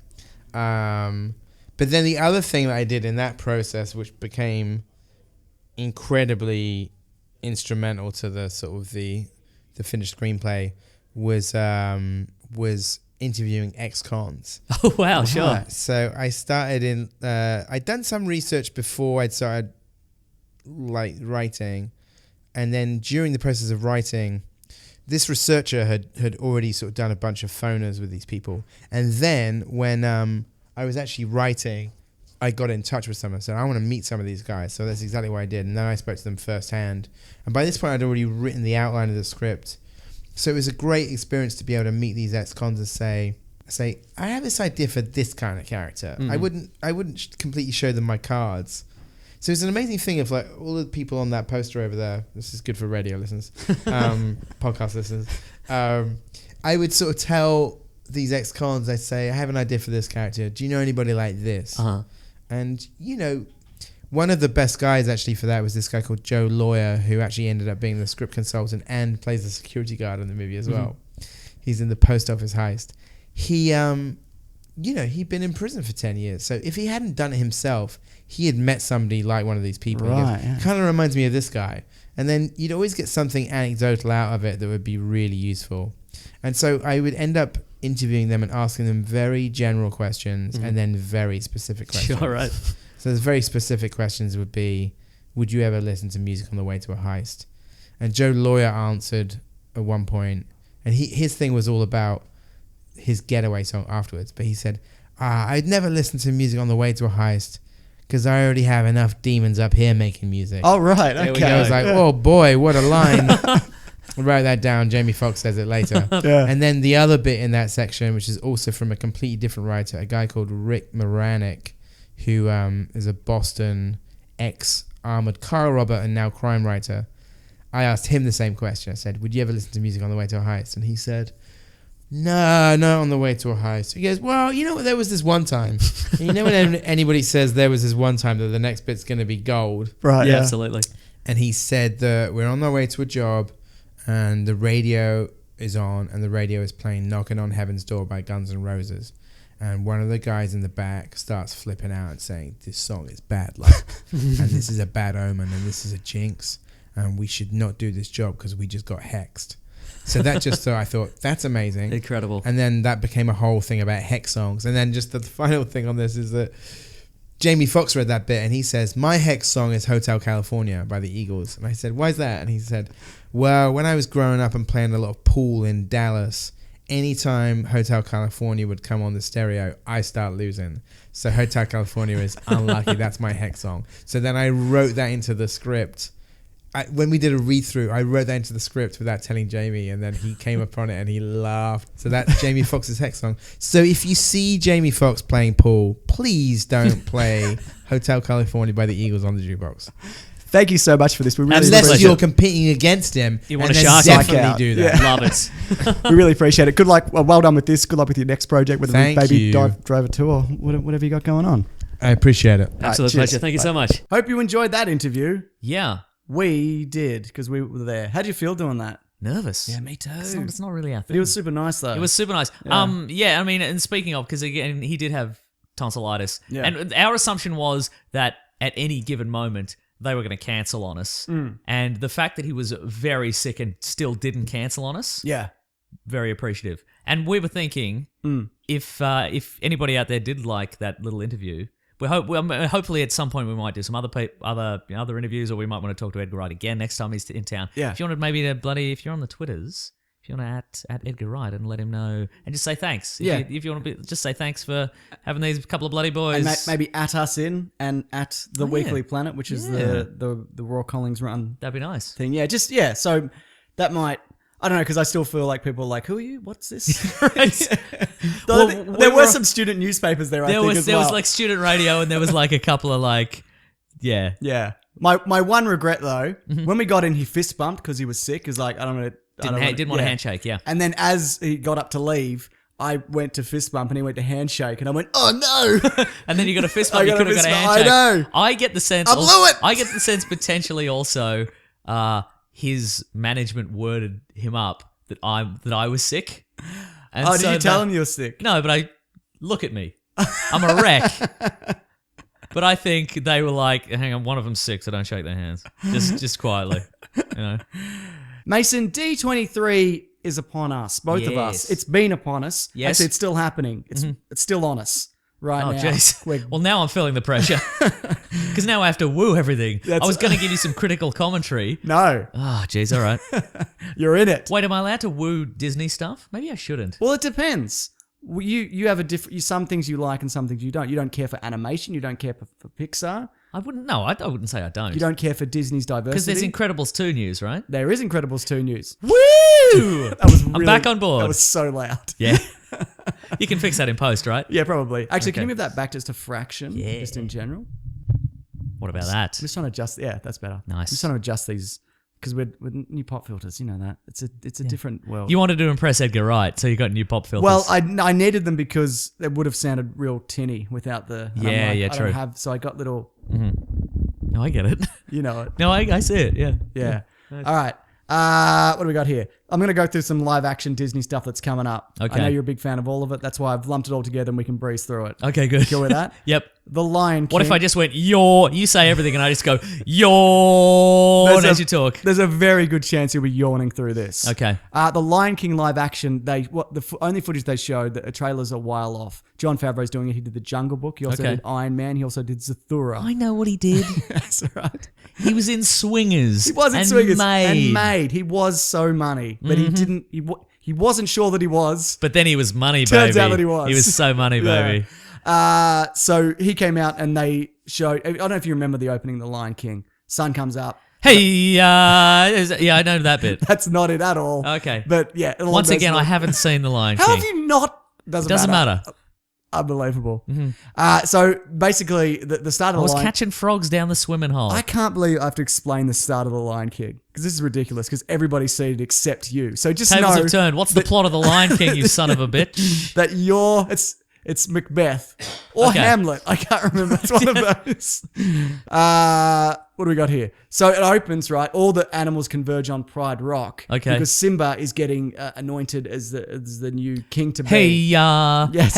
But then the other thing that I did in that process, which became incredibly instrumental to the sort of the finished screenplay, was interviewing ex-cons. Oh wow, sure. So I started I'd done some research before I'd started like writing, and then during the process of writing, this researcher had already sort of done a bunch of phoners with these people, and then when I was actually writing, I got in touch with someone and said, I want to meet some of these guys. So that's exactly what I did. And then I spoke to them firsthand. And by this point, I'd already written the outline of the script. So it was a great experience to be able to meet these ex-cons and say, I have this idea for this kind of character. I wouldn't completely show them my cards. So it's an amazing thing of like all the people on that poster over there. This is good for radio listeners, podcast listeners. I would sort of tell these ex-cons, I'd say, I have an idea for this character. Do you know anybody like this? And, one of the best guys actually for that was this guy called Joe Lawyer, who actually ended up being the script consultant and plays the security guard in the movie as well. He's in the post office heist. He, he'd been in prison for 10 years. So if he hadn't done it himself, he had met somebody like one of these people. Right, yeah. Kind of reminds me of this guy. And then you'd always get something anecdotal out of it that would be really useful. And so I would end up interviewing them and asking them very general questions and then very specific questions. Sure, right. So the very specific questions would be, would you ever listen to music on the way to a heist? And Joe Lawyer answered at one point, and his thing was all about his getaway song afterwards, but he said, I'd never listen to music on the way to a heist because I already have enough demons up here making music. Oh, right. There we Okay. go. I was like, oh boy, what a line. Write that down. Jamie Foxx says it later. Yeah. And then the other bit in that section, which is also from a completely different writer, a guy called Rick Moranis, who is a Boston ex-armored car robber and now crime writer. I asked him the same question. I said, would you ever listen to music on the way to a heist? And he said, no, not on the way to a heist. He goes, well, you know what, there was this one time. And you know when anybody says there was this one time that the next bit's going to be gold? Right, Yeah, yeah. absolutely. And he said that we're on our way to a job and the radio is on and the radio is playing Knocking on Heaven's Door by Guns N' Roses. And one of the guys in the back starts flipping out and saying, this song is bad luck. And this is a bad omen and this is a jinx. And we should not do this job because we just got hexed. So that just, so I thought, that's amazing. Incredible. And then that became a whole thing about hex songs. And then just the final thing on this is that Jamie Foxx read that bit and he says, my hex song is Hotel California by the Eagles. And I said, why is that? And he said, well, when I was growing up and playing a lot of pool in Dallas, anytime Hotel California would come on the stereo, I start losing. So Hotel California is unlucky. That's my hex song. So then I wrote that into the script. When we did a read-through, I wrote that into the script without telling Jamie, and then he came upon it and he laughed. So that's Jamie Foxx's hex song. So if you see Jamie Foxx playing pool, please don't play Hotel California by the Eagles on the jukebox. Thank you so much for this. We really Unless appreciate you're competing against him, You want and to then shark definitely out. do that. Yeah. Love it. We really appreciate it. Good luck. Well done with this. Good luck with your next project, whether Thank it's Baby you. Driver 2 or whatever you got going on. I appreciate it. Absolute cheers. pleasure. Thank you so much. Hope you enjoyed that interview. Yeah. We did, because we were there. How'd you feel doing that? Nervous. Yeah, me too. It's not really our thing. But it was super nice, though. It was super nice. Yeah. I mean, and speaking of, because again, he did have tonsillitis. Yeah. And our assumption was that at any given moment, they were going to cancel on us. And the fact that he was very sick and still didn't cancel on us, Yeah. very appreciative. And we were thinking, if anybody out there did like that little interview, hopefully at some point we might do some other interviews, or we might want to talk to Edgar Wright again next time he's in town. Yeah. If you wanted if you're on the Twitters, if you want to at Edgar Wright and let him know and just say thanks. If you want to just say thanks for having these couple of bloody boys. And maybe at us in and at the Weekly Planet, which is the Raw Collings run That'd be nice. thing. Yeah, so that might... I don't know, because I still feel like people are like, who are you? What's this? Well, there were some student newspapers there, I think, as There well. was like student radio, and there was like a couple of like, yeah. Yeah. My one regret, though, Mm-hmm. when we got in, he fist bumped because he was sick. He was like, Didn't want a handshake, yeah. And then as he got up to leave, I went to fist bump and he went to handshake, and I went, oh no! And then you got a fist I bump, you got could a have got a fist bump. I handshake. know. I get the sense. I blew it. I get the sense potentially also his management worded him up that I was sick. And Did you tell him you were sick? No, but look at me. I'm a wreck. But I think they were like, hang on, one of them's sick, so don't shake their hands. Just quietly. You know. Mason, D23 is upon us, both of us. Yes. It's been upon us. Yes. Actually, it's still happening. It's still on us right Oh, now. jeez. We're- Well, now I'm feeling the pressure. Because now I have to woo everything. I was going to give you some critical commentary. No, Oh, jeez, all right. you're in it. Wait, am I allowed to woo Disney stuff? Maybe I shouldn't. Well, it depends. You have some things you like and some things you don't. You don't care for animation. You don't care for Pixar. I wouldn't say I don't. You don't care for Disney's Because diversity. there's Incredibles 2 news, right? There is Incredibles 2 news. Woo! That was I'm really- back on board. That was so loud. Yeah. You can fix that in post, right? Yeah, probably. Actually, can Okay. you move that back just a fraction? Yeah. Just in general? What about that? I'm just trying to adjust. Yeah, that's better. Nice. I'm just trying to adjust these because we're new pop filters. You know that it's a different world. You wanted to impress Edgar Wright, so you got new pop filters. Well, I needed them because it would have sounded real tinny without the. and I'm Yeah, like, yeah, I true. Don't have, so I got little. No, I get it. You know it. No, I see it, yeah. Yeah. All right. What do we got here? I'm going to go through some live action Disney stuff that's coming up. Okay. I know you're a big fan of all of it. That's why I've lumped it all together and we can breeze through it. Okay, good. Cool with that? Yep. The Lion King. What if I just went, you say everything and I just go, yawn as you talk? There's a very good chance you'll be yawning through this. Okay. The Lion King live action, only footage they showed, the trailer's a while off. Jon Favreau's doing it. He did the Jungle Book. He also Okay. did Iron Man. He also did Zathura. I know what he did. That's right. He was in Swingers. He was in and Swingers Made. and Made. He was so money, but he didn't. He wasn't sure that he was. But then he was money, baby. Turns out that he was. He was so money, baby. So he came out and they showed. I don't know if you remember the opening of The Lion King. Sun comes up. Hey, yeah, I know that bit. That's not it at all. Okay. But yeah. along Once those again, I lines- haven't seen The Lion How King. have you not? Doesn't matter. Unbelievable. So basically, the start of I the was Lion. catching frogs down the swimming hole. I can't believe I have to explain the start of The Lion King because this is ridiculous because everybody's seen it except you. So just Tables know have turned. What's the plot of The Lion King, you son of a bitch? that it's Macbeth or Okay. Hamlet. I can't remember. It's one of those. What do we got here? So it opens, right? All the animals converge on Pride Rock. Okay. Because Simba is getting anointed as the new king to be. Hey, Yes. yeah. It's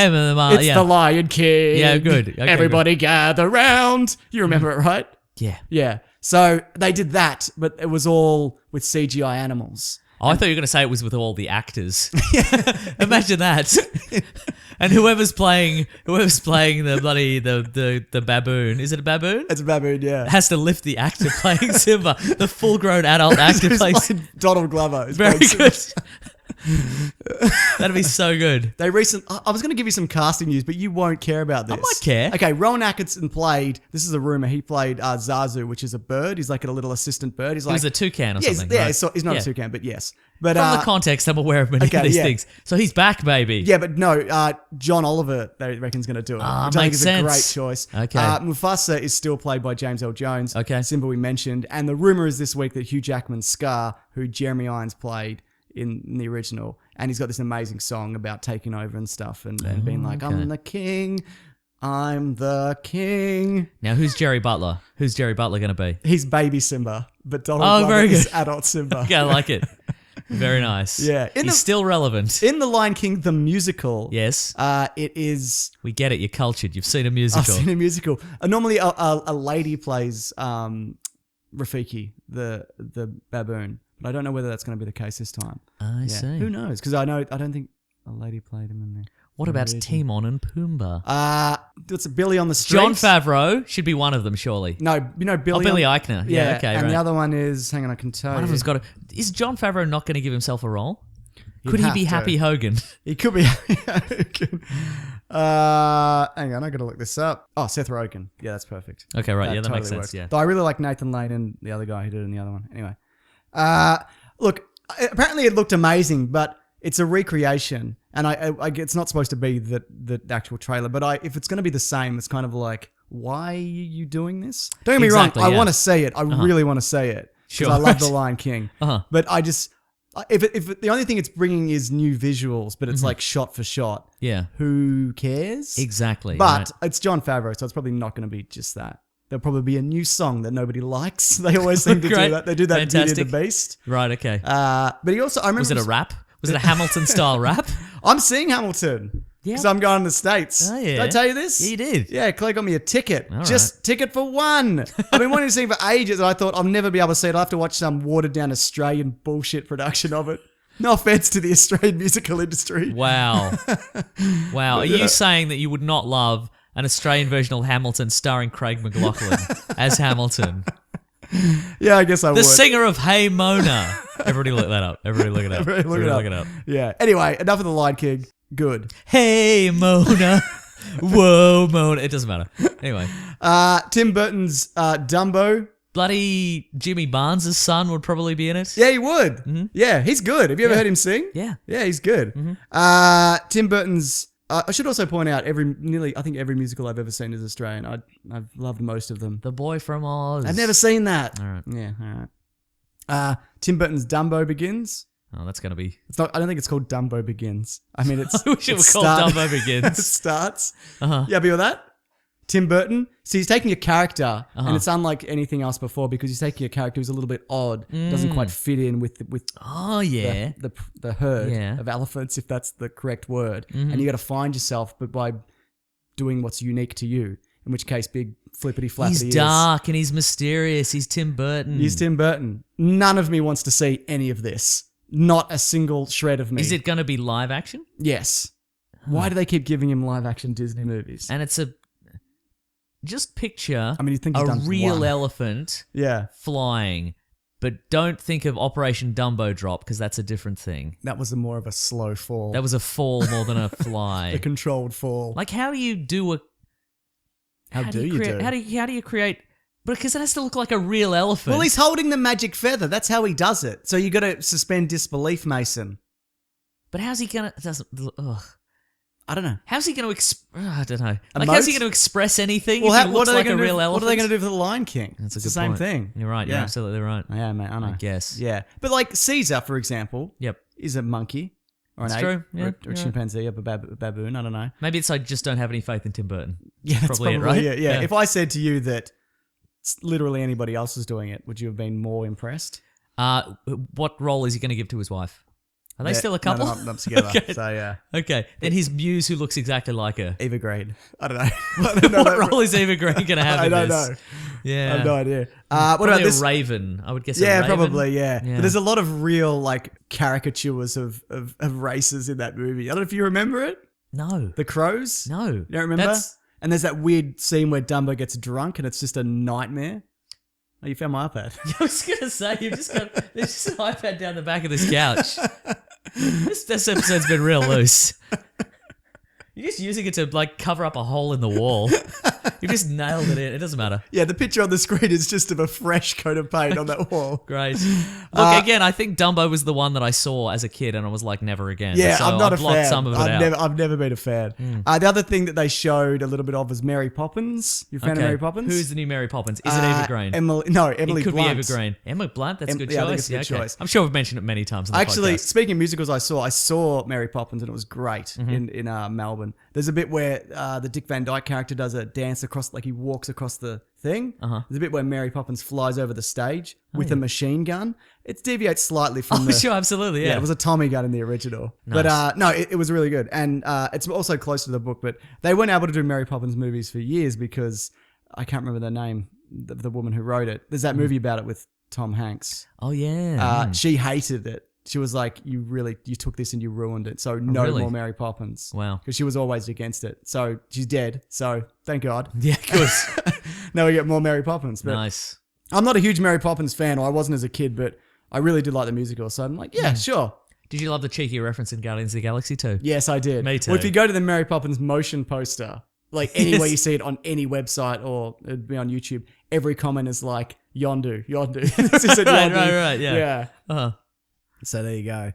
the Lion King. Yeah, good. Okay, Everybody gather round. You remember it, right? Yeah. Yeah. So they did that, but it was all with CGI animals. Oh, I thought you were going to say it was with all the actors. Imagine that. And whoever's playing the bloody the baboon, is it a baboon? It's a baboon, yeah. Has to lift the actor playing Simba, the full-grown adult actor It's plays. like Donald Glover. is Very playing good. Simba. That'd be so good. I was going to give you some casting news, but you won't care about this. I might care. Okay, Rowan Atkinson played, this is a rumor, he played Zazu, which is a bird. He's like a little assistant bird. He's He like, was a toucan or yeah, something. yeah, right? he's not a toucan, but yes. But From the context, I'm aware of many okay, of these yeah. things. So he's back, baby. yeah, but no, John Oliver, they reckon's going to do it. Ah, which I think makes is a great sense. choice. Okay. Mufasa is still played by James L. Jones. Okay. Simba we mentioned. And the rumor is this week that Hugh Jackman's Scar, who Jeremy Irons played in the original, and he's got this amazing song about taking over and stuff and being like, okay. I'm the king. I'm the king. Now, who's Jerry Butler? Who's Jerry Butler going to be? He's baby Simba, but Donald Oh, Glover very is good. adult Simba. Okay, I like it. Very nice. Yeah. He's still relevant. In The Lion King, the musical, Yes. it is... We get it. You're cultured. You've seen a I've musical. seen a musical. Normally, a lady plays Rafiki, the baboon, but I don't know whether that's going to be the case this time. I see. Who knows? Because I don't think a lady played him in there. What about Really? Timon and Pumbaa? It's Billy on the Street. John Favreau should be one of them, surely. No, you know Billy. Oh, Billy on, Eichner. Yeah, okay, and right. the other one is, hang on, I can tell One you. of them's got to... Is John Favreau not going to give himself a role? He'd Could he have be to. Happy Hogan? He could be. Hang on, I got to look this up. Oh, Seth Rogen. Yeah, that's perfect. Okay, right. Yeah, that makes totally sense. works. Yeah. Though I really like Nathan Lane and the other guy who did it in the other one. Anyway, look, apparently it looked amazing, but it's a recreation, and I it's not supposed to be the actual trailer. But if it's going to be the same, it's kind of like, why are you doing this? Don't get me Exactly, wrong. I yeah. want to see it. I really want to see it Sure. because I love The Lion King. Uh-huh. But I just. If the only thing it's bringing is new visuals, but it's like shot for shot, Yeah. who cares? Exactly. But right. it's Jon Favreau, so it's probably not going to be just that. There'll probably be a new song that nobody likes. They always seem to do Great. that. They do that in Beauty and Fantastic. the Beast. Right, okay. But he also, I remember. Was it a rap? Was it a Hamilton-style rap? I'm seeing Hamilton. Yeah. Because I'm going to the States. Oh, yeah. Did I tell you this? Yeah, you did. Yeah, Clay got me a ticket. All Just ticket for one. I've been wanting to see it for ages, and I thought I'll never be able to see it. I'll have to watch some watered down Australian bullshit production of it. No offense to the Australian musical industry. Wow. Wow. Are you saying that you would not love an Australian version of Hamilton starring Craig McLachlan as Hamilton? Yeah, I guess I The would. singer of Hey Mona. Everybody look that up. Everybody look it up. Everybody look it up. up. Yeah. Anyway, enough of The Lion King. Good. Hey Mona. Whoa, Mona. It doesn't matter. Anyway. Tim Burton's Dumbo. Bloody Jimmy Barnes' son would probably be in it. Yeah, he would. Yeah, he's good. Have you ever heard him sing? Yeah. Yeah, he's good. Tim Burton's. I should also point out I think every musical I've ever seen is Australian. I've loved most of them. The Boy from Oz. I've never seen that. All right. Yeah, all right. Tim Burton's Dumbo Begins. Oh, that's going to be... It's not. I don't think it's called Dumbo Begins. I mean, it's. I wish it it was called start- Dumbo it Begins. starts. Uh-huh. You happy with that? Tim Burton, so he's taking a character, and it's unlike anything else before because he's taking a character who's a little bit odd, doesn't quite fit in with Oh yeah. the herd Yeah. of elephants, if that's the correct word. And you got to find yourself, but by doing what's unique to you. In which case, big flippity flappity. He's dark and he's mysterious. He's Tim Burton. He's Tim Burton. None of me wants to see any of this. Not a single shred of me. Is it going to be live action? Yes. Why do they keep giving him live action Disney movies? And it's just picture I mean, you think he's a done real one. elephant Yeah. flying, but don't think of Operation Dumbo Drop because that's a different thing. That was more of a slow fall. That was a fall more than a a fly. controlled fall. Like, how do you do a? How do you create, do? How do you create? Because it has to look like a real elephant. Well, he's holding the magic feather. That's how he does it. So you got to suspend disbelief, Mason. But how's he gonna? It doesn't. Ugh. I don't know. How's he gonna? I don't know. Like, how's he Emote? gonna express anything? Well, if he what looks are they like a going to real do? elephant? What are they going to do for the Lion King? That's a It's the good same point. thing. You're right. You're Yeah. absolutely right. Yeah, mate. I know. I guess. Yeah, but like Caesar, for example, Yep. is a monkey or an That's ape true. Yeah, or a you're right. chimpanzee or a baboon. I don't know. Maybe it's I just don't have any faith in Tim Burton. Yeah, that's Probably probably, it, right? it. Yeah. Yeah. If I said to you that literally anybody else was doing it, would you have been more impressed? What role is he going to give to his wife? Are they Yeah, still a no, couple? they're not together. Okay. So yeah, Okay. Then his muse, who looks exactly like her. Eva Grade. I don't know. I don't know What that- role is Eva Green going to have I in don't this? know. Yeah. I have no idea. What Probably about this? a raven. I would guess. a Yeah, raven. probably. Yeah. Yeah. But there's a lot of real like caricatures of races in that movie. I don't know if you remember it. No. The crows. No. You don't remember? And there's that weird scene where Dumbo gets drunk and it's just a nightmare. Oh, you found my iPad. I was going to say, you've just got there's just an iPad down the back of this couch. This episode's been real loose. You're just using it to like cover up a hole in the wall. You just nailed it in. It doesn't matter. Yeah, the picture on the screen is just of a fresh coat of paint on that wall. Great. Look, again, I think Dumbo was the one that I saw as a kid and I was like, never again. Yeah, so I'm not I've a blocked fan. some of it out. I've never been a fan. The other thing that they showed a little bit of was Mary Poppins. You a fan of Mary Poppins? Who's the new Mary Poppins? Is it Eva Green? Emily It could Blunt. be Eva Green. Emma Blunt, that's a good choice. Yeah, I think it's a good okay. choice. I'm sure we've mentioned it many times in the Actually, podcast. speaking of musicals, I saw Mary Poppins and it was great in Melbourne. There's a bit where the Dick Van Dyke character does a dance across, like he walks across the thing. There's a bit where Mary Poppins flies over the stage with a machine gun. It deviates slightly from Oh, sure, absolutely, yeah. it was a Tommy gun in the original. Nice. But no, it was really good. And it's also close to the book, but they weren't able to do Mary Poppins movies for years because I can't remember the name, the woman who wrote it. There's that movie about it with Tom Hanks. Oh, yeah. She hated it. She was like, you took this and you ruined it. So no really? more Mary Poppins. Wow. Because she was always against it. So she's dead. So thank God. Yeah, good. Now we get more Mary Poppins. But Nice. I'm not a huge Mary Poppins fan, or I wasn't as a kid, but I really did like the musical. So I'm like, yeah, sure. Did you love the cheeky reference in Guardians of the Galaxy too? Yes, I did. Me too. Well, if you go to the Mary Poppins motion poster, like anywhere Yes. you see it on any website or it'd be on YouTube, every comment is like, Yondu. This is a Right, Yondu. right, yeah. Yeah. Uh-huh. So there you go.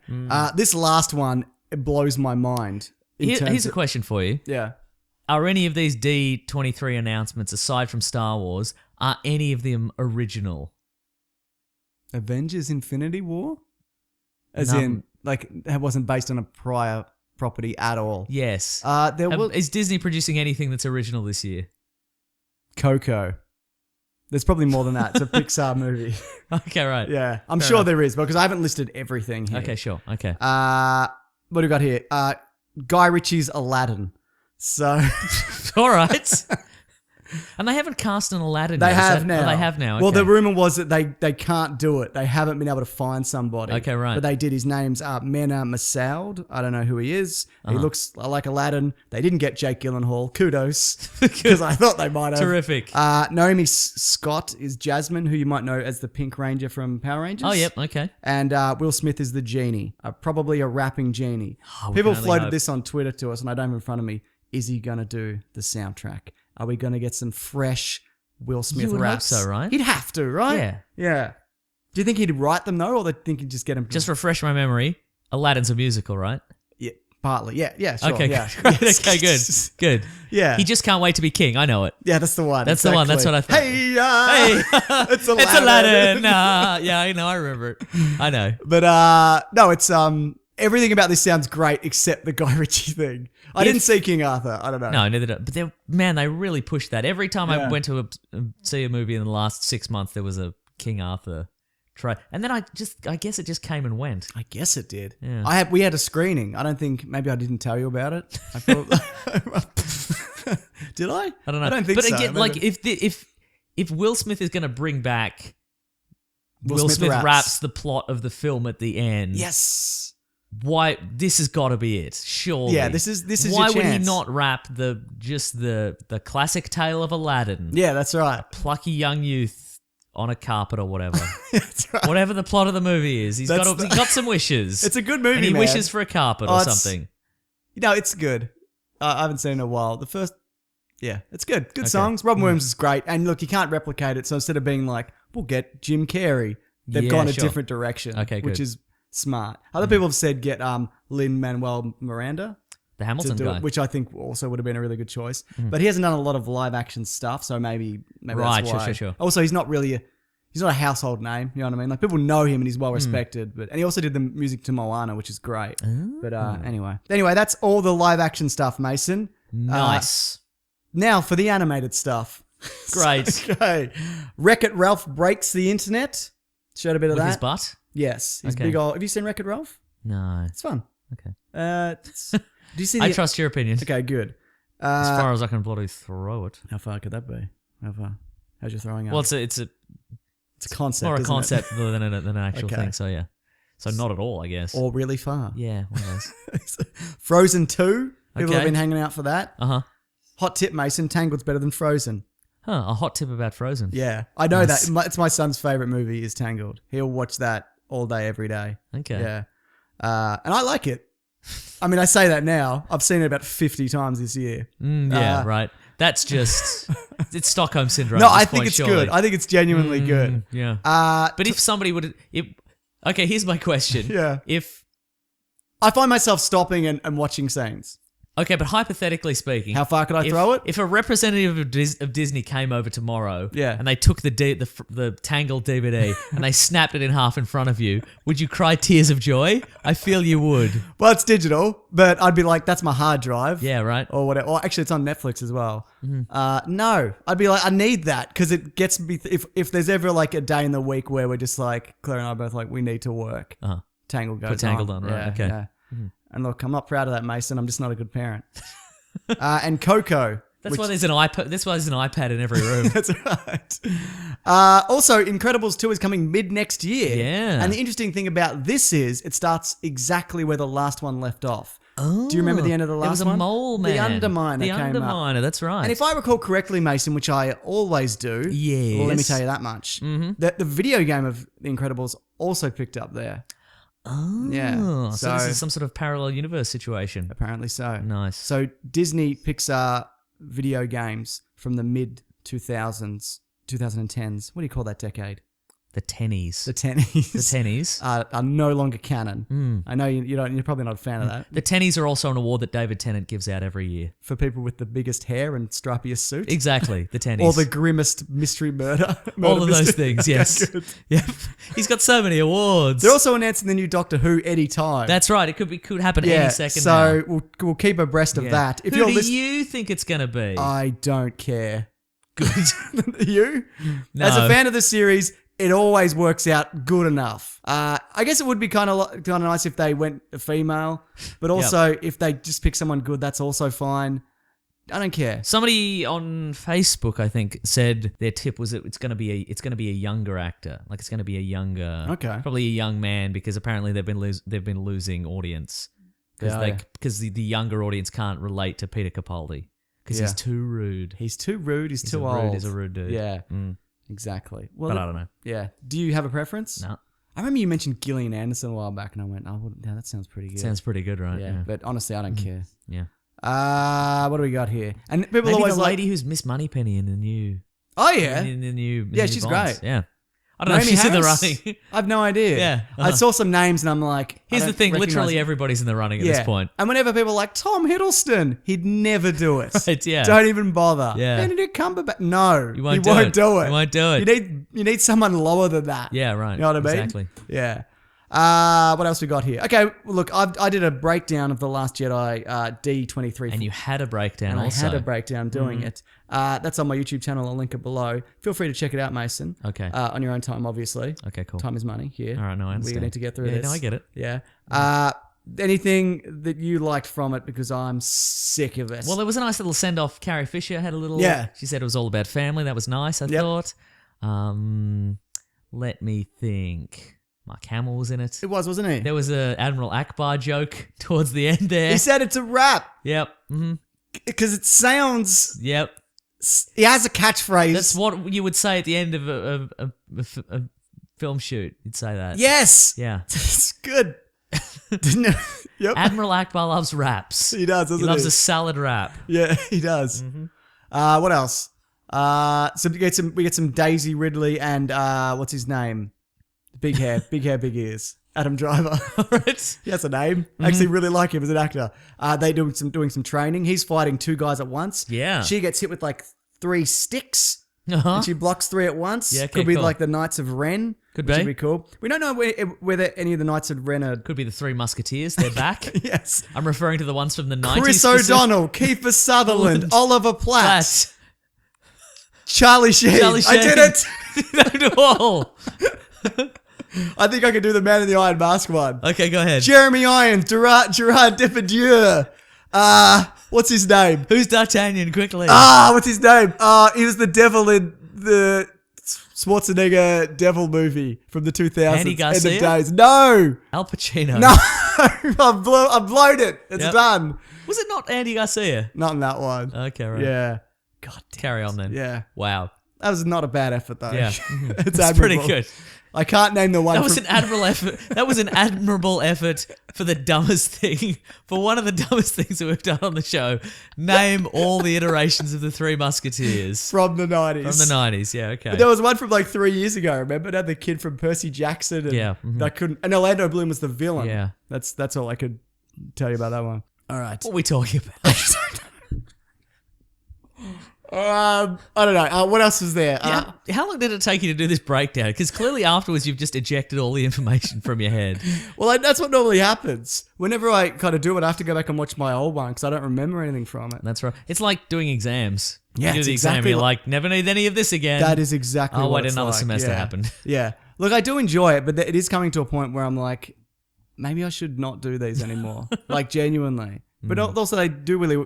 This last one, it blows my mind. Here's a question for you. Yeah. Are any of these D23 announcements, aside from Star Wars, are any of them original? Avengers Infinity War? As None. in, like, it wasn't based on a prior property at all. Yes. There was Is Disney producing anything that's original this year? Coco. There's probably more than that. It's a Pixar movie. Okay, right. Yeah. I'm Fair sure enough. there is, because I haven't listed everything here. Okay, sure. Okay. What do we got here? Guy Ritchie's Aladdin. So All right. And they haven't cast an Aladdin they yet. have now. Oh, they have now. Okay. Well, the rumor was that they can't do it. They haven't been able to find somebody. Okay, right. But they did. His name's Mena Massoud. I don't know who he is. He looks like Aladdin. They didn't get Jake Gyllenhaal. Kudos. Because I thought they might have. Terrific. Naomi Scott is Jasmine, who you might know as the Pink Ranger from Power Rangers. Oh, yep. Okay. And Will Smith is the genie, probably a rapping genie. we People can only floated hope. this on Twitter to us, and I don't have it in front of me. Is he going to do the soundtrack? Are we going to get some fresh Will Smith You would hope raps? so, right? He'd have to, right? Yeah. Yeah. Do you think he'd write them, though, or do you think he'd just get them? Just refresh my memory. Aladdin's a musical, right? Yeah, partly. Yeah, sure. Okay, yeah. great. Okay, good. Good. Yeah. He just can't wait to be king. I know it. Yeah, that's the one. That's the one. That's what I thought. Hey, Hey. it's Aladdin. It's Aladdin. Yeah, I know. I remember it. I know. But no, it's everything about this sounds great except the Guy Ritchie thing. I didn't see King Arthur. I don't know. No, neither did. But they really pushed that. Every time I went to see a movie in the last 6 months, there was a King Arthur tray. And then I guess it just came and went. I guess it did. Yeah. We had a screening. I don't think, maybe I didn't tell you about it. I thought, did I? I don't know. I don't think but so. again, Maybe. like if Will Smith is going to bring back Will Will Smith Smith raps. raps the plot of the film at the end. Yes. Why this has got to be it? Surely. Yeah, this is Why your would he chance. not rap the classic tale of Aladdin? Yeah, that's right. Plucky young youth on a carpet or whatever. That's right. Whatever the plot of the movie is, he got some wishes. It's a good movie, and he man. wishes for a carpet or something. It's good. I haven't seen it in a while. The first, it's good. Good songs. Robin Williams is great. And look, you can't replicate it. So instead of being like, we'll get Jim Carrey, they've gone a different direction, Okay, which good. is smart. Other people have said get Lin-Manuel Miranda The to Hamilton do guy. it, which I think also would have been a really good choice. But he hasn't done a lot of live action stuff, so maybe Right, that's why. sure. Also, he's not a household name. You know what I mean? Like people know him and he's well respected. And he also did the music to Moana, which is great. But anyway, that's all the live action stuff, Mason. Nice. Now for the animated stuff. Great. Okay. Wreck-It Ralph breaks the internet. Showed a bit of With that. his butt? Yes. He's Okay. big old. Have you seen Wreck-It Ralph? No. It's fun. Okay. Do you see the... I trust your opinion. Okay, good. As far as I can bloody throw it. How far could that be? How far? How's your throwing out? Well, it's a concept, more a isn't it? concept than an actual Okay. thing. So yeah. So not at all, I guess. Or really far. Yeah, one of those. Frozen 2. People have Okay. been hanging out for that. Uh-huh. Hot tip, Mason. Tangled's better than Frozen. Huh, a hot tip about Frozen. Yeah, I know Nice. that. It's my son's favorite movie is Tangled. He'll watch that all day, every day. Okay. Yeah. And I like it. I mean, I say that now. I've seen it about 50 times this year. Yeah, right. That's just it's Stockholm syndrome. No, at this I think point, it's surely. good. I think it's genuinely good. Yeah. But But if somebody would okay, here's my question. Yeah. If I find myself stopping and watching scenes. okay, but hypothetically speaking, How far could I throw it? If a representative of Disney came over tomorrow, Yeah. and they took the Tangled DVD and they snapped it in half in front of you, would you cry tears of joy? I feel you would. Well, it's digital, but I'd be like, that's my hard drive. Yeah, right. Or whatever. Or actually, it's on Netflix as well. No, I'd be like, I need that because it gets me. If there's ever like a day in the week where we're just like Claire and I are both like, we need to work. Uh-huh. Tangled goes Put Tangled on, right, Yeah, okay. yeah. And look, I'm not proud of that, Mason. I'm just not a good parent. And Coco. That's why there's an iPad. That's why there's an iPad in every room. That's right. Also, Incredibles 2 is coming mid next year. Yeah. And the interesting thing about this is it starts exactly where the last one left off. Do you remember the end of the last There was a one? mole man. The Underminer came up. The Underminer, that's right. And if I recall correctly, Mason, which I always do, Yes. well, let me tell you that much. The video game of The Incredibles also picked up there. Oh, Yeah. so this is some sort of parallel universe situation. Apparently so. Nice. So Disney Pixar video games from the mid 2010s. What do you call that decade? The tennies. The tennies. The tennies. Are no longer canon. I know you're probably not a fan of that. The tennies are also an award that David Tennant gives out every year. For people with the biggest hair and strappiest suit. Exactly, the tennies. Or the grimmest mystery murder. all of those mystery. things, yes. Okay, good. Yep. He's got so many awards. They're also announcing the new Doctor Who any time. That's right. It could happen any second so now. we'll keep abreast of Yeah. that. If Who you're do listening, you think it's going to be? I don't care. Good. You? No. As a fan of the series, it always works out good enough. I guess it would be kind of nice if they went a female, but also if they just pick someone good, that's also fine. I don't care. Somebody on Facebook, I think, said their tip was that it's going to be a younger actor, like it's going to be a younger, probably a young man, because apparently they've been losing audience because the younger audience can't relate to Peter Capaldi because he's too rude. He's too rude. He's too old. He's a rude dude. Yeah, exactly. Well, But I don't know. Yeah. Do you have a preference? No, I remember you mentioned Gillian Anderson a while back, and I went, that sounds pretty good. sounds pretty good, right? yeah. But honestly, I don't care. Yeah. What do we got here? And people Maybe always the like, lady who's Miss Moneypenny in the new. oh yeah, In the new. Yeah, new she's Bonds. great. Yeah. I don't know if Naomi she's in the Harris? running. I have no idea. Yeah, I saw some names and I'm like, Here's I the don't thing: recognise literally it. everybody's in the running at this point. And whenever people are like Tom Hiddleston, he'd never do it. Right, yeah. Don't even bother. Yeah. Benedict Cumberbatch. No, You won't he do won't it. do it. You won't do it. You need someone lower than that. Yeah, right. You know what I mean? Exactly. Yeah. What else we got here? Okay, look, I did a breakdown of The Last Jedi D23. And you had a breakdown and also. I had a breakdown doing it. That's on my YouTube channel. I'll link it below. Feel free to check it out, Mason. Okay. On your own time, obviously. Okay, cool. Time is money here. All right, no, I understand. We need to get through Yeah, this. no, I get it. Yeah. Anything that you liked from it, because I'm sick of it. Well, there was a nice little send-off. Carrie Fisher had a little... Yeah. She said it was all about family. That was nice, I thought. Let me think. Mark Hamill was in it. It was, wasn't he? There was a Admiral Akbar joke towards the end there. He said it's a rap Yep. Mm-hmm. because it sounds. Yep. He has a catchphrase. That's what you would say at the end of a film shoot. You'd say that. Yes. Yeah. It's good. Didn't it? Yep. Admiral Akbar loves raps. He does, doesn't He loves he? a salad rap. Yeah, he does. What else? So we get some Daisy Ridley and what's his name? Big hair, big ears. Adam Driver. Right? He has a name. I actually really like him as an actor. They doing some training. He's fighting 2 guys at once. Yeah. She gets hit with like 3 sticks. Uh-huh. And she blocks 3 at once. Yeah, okay, could be cool. like the Knights of Ren. Could which be. would be cool. We don't know whether any of the Knights of Ren are. Could be the Three Musketeers. They're back. Yes. I'm referring to the ones from the 90s. Chris O'Donnell, Kiefer Sutherland, Oliver Platt, Platt. Charlie Sheen. Charlie I did it. Sheen. No, all. I think I can do the Man in the Iron Mask one. Okay, go ahead. Jeremy Irons, Gerard Depardieu. What's his name? Who's D'Artagnan? Quickly. What's his name? He was the devil in the Schwarzenegger devil movie from the 2000s. Andy Garcia? End of days. No. Al Pacino. No. I've blown it. It's Yep. done. Was it not Andy Garcia? Not in that one. Okay, right. Yeah. God, carry on then. Yeah. Wow. That was not a bad effort though. Yeah. It's That's pretty admirable. good. I can't name the one. That was from- an admirable effort. That was an admirable effort for the dumbest thing, for one of the dumbest things that we've done on the show. Name all the iterations of the Three Musketeers from the 90s. from the 90s. Yeah, okay. There was one from like 3 years ago. Remember? It had the kid from Percy Jackson. And Yeah, mhm. that couldn't. And Orlando Bloom was the villain. Yeah. That's all I could tell you about that one. All right. What are we talking about? I don't know. What else was there? How long did it take you to do this breakdown? Because clearly afterwards you've just ejected all the information from your head. Well, that's what normally happens. Whenever I kind of do it, I have to go back and watch my old one because I don't remember anything from it. That's right. It's like doing exams. Yeah, you do it's the exam, exactly you're like- like, never need any of this again. That is exactly Oh, what wait, it's another like. semester Yeah. happened. Yeah. Look, I do enjoy it, but it is coming to a point where I'm like, maybe I should not do these anymore. Like, genuinely. But also, they do really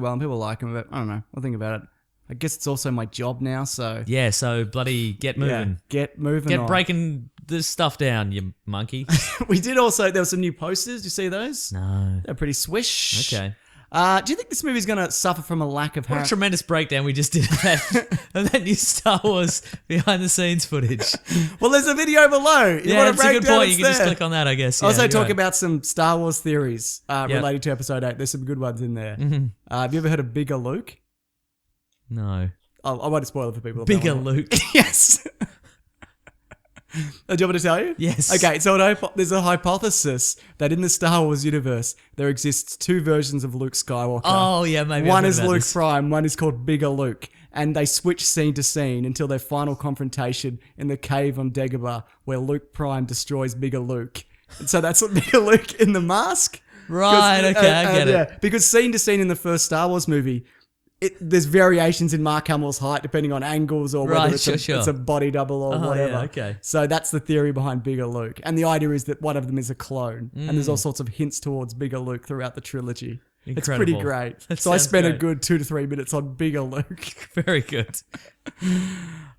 well, and people like them. But I don't know. I'll think about it. I guess it's also my job now, so Yeah, so bloody get moving. get moving. Get on. breaking this stuff down, you monkey. We did also. There were some new posters. Did you see those? No. They're pretty swish. Okay. Do you think this movie's going to suffer from a lack of? What a tremendous breakdown we just did of that new Star Wars behind the scenes footage. Well, there's a video below. You Yeah, want that's to a break good down? point. It's You can just there. click on that, I guess. Also, Yeah, talk you're right. about some Star Wars theories related to Episode 8. There's some good ones in there. Mm-hmm. Have you ever heard of Bigger Luke? No. I won't spoil it for people. Bigger Luke. Yes. Do you want me to tell you? Yes. Okay, so there's a hypothesis that in the Star Wars universe, there exists 2 versions of Luke Skywalker. Oh, yeah, maybe. One I've heard is about Luke this. Prime, one is called Bigger Luke. And they switch scene to scene until their final confrontation in the cave on Dagobah, where Luke Prime destroys Bigger Luke. And so that's what Bigger Luke in the mask. Right, okay, I get it. Yeah, because scene to scene in the first Star Wars movie, there's variations in Mark Hamill's height depending on angles or whether Right, it's, sure. it's a body double or Oh, whatever. yeah, okay. So that's the theory behind Bigger Luke. And the idea is that one of them is a clone. And there's all sorts of hints towards Bigger Luke throughout the trilogy. It's pretty Incredible. great. That So I sounds spent a great. good 2 to 3 minutes on Bigger Luke. Very good.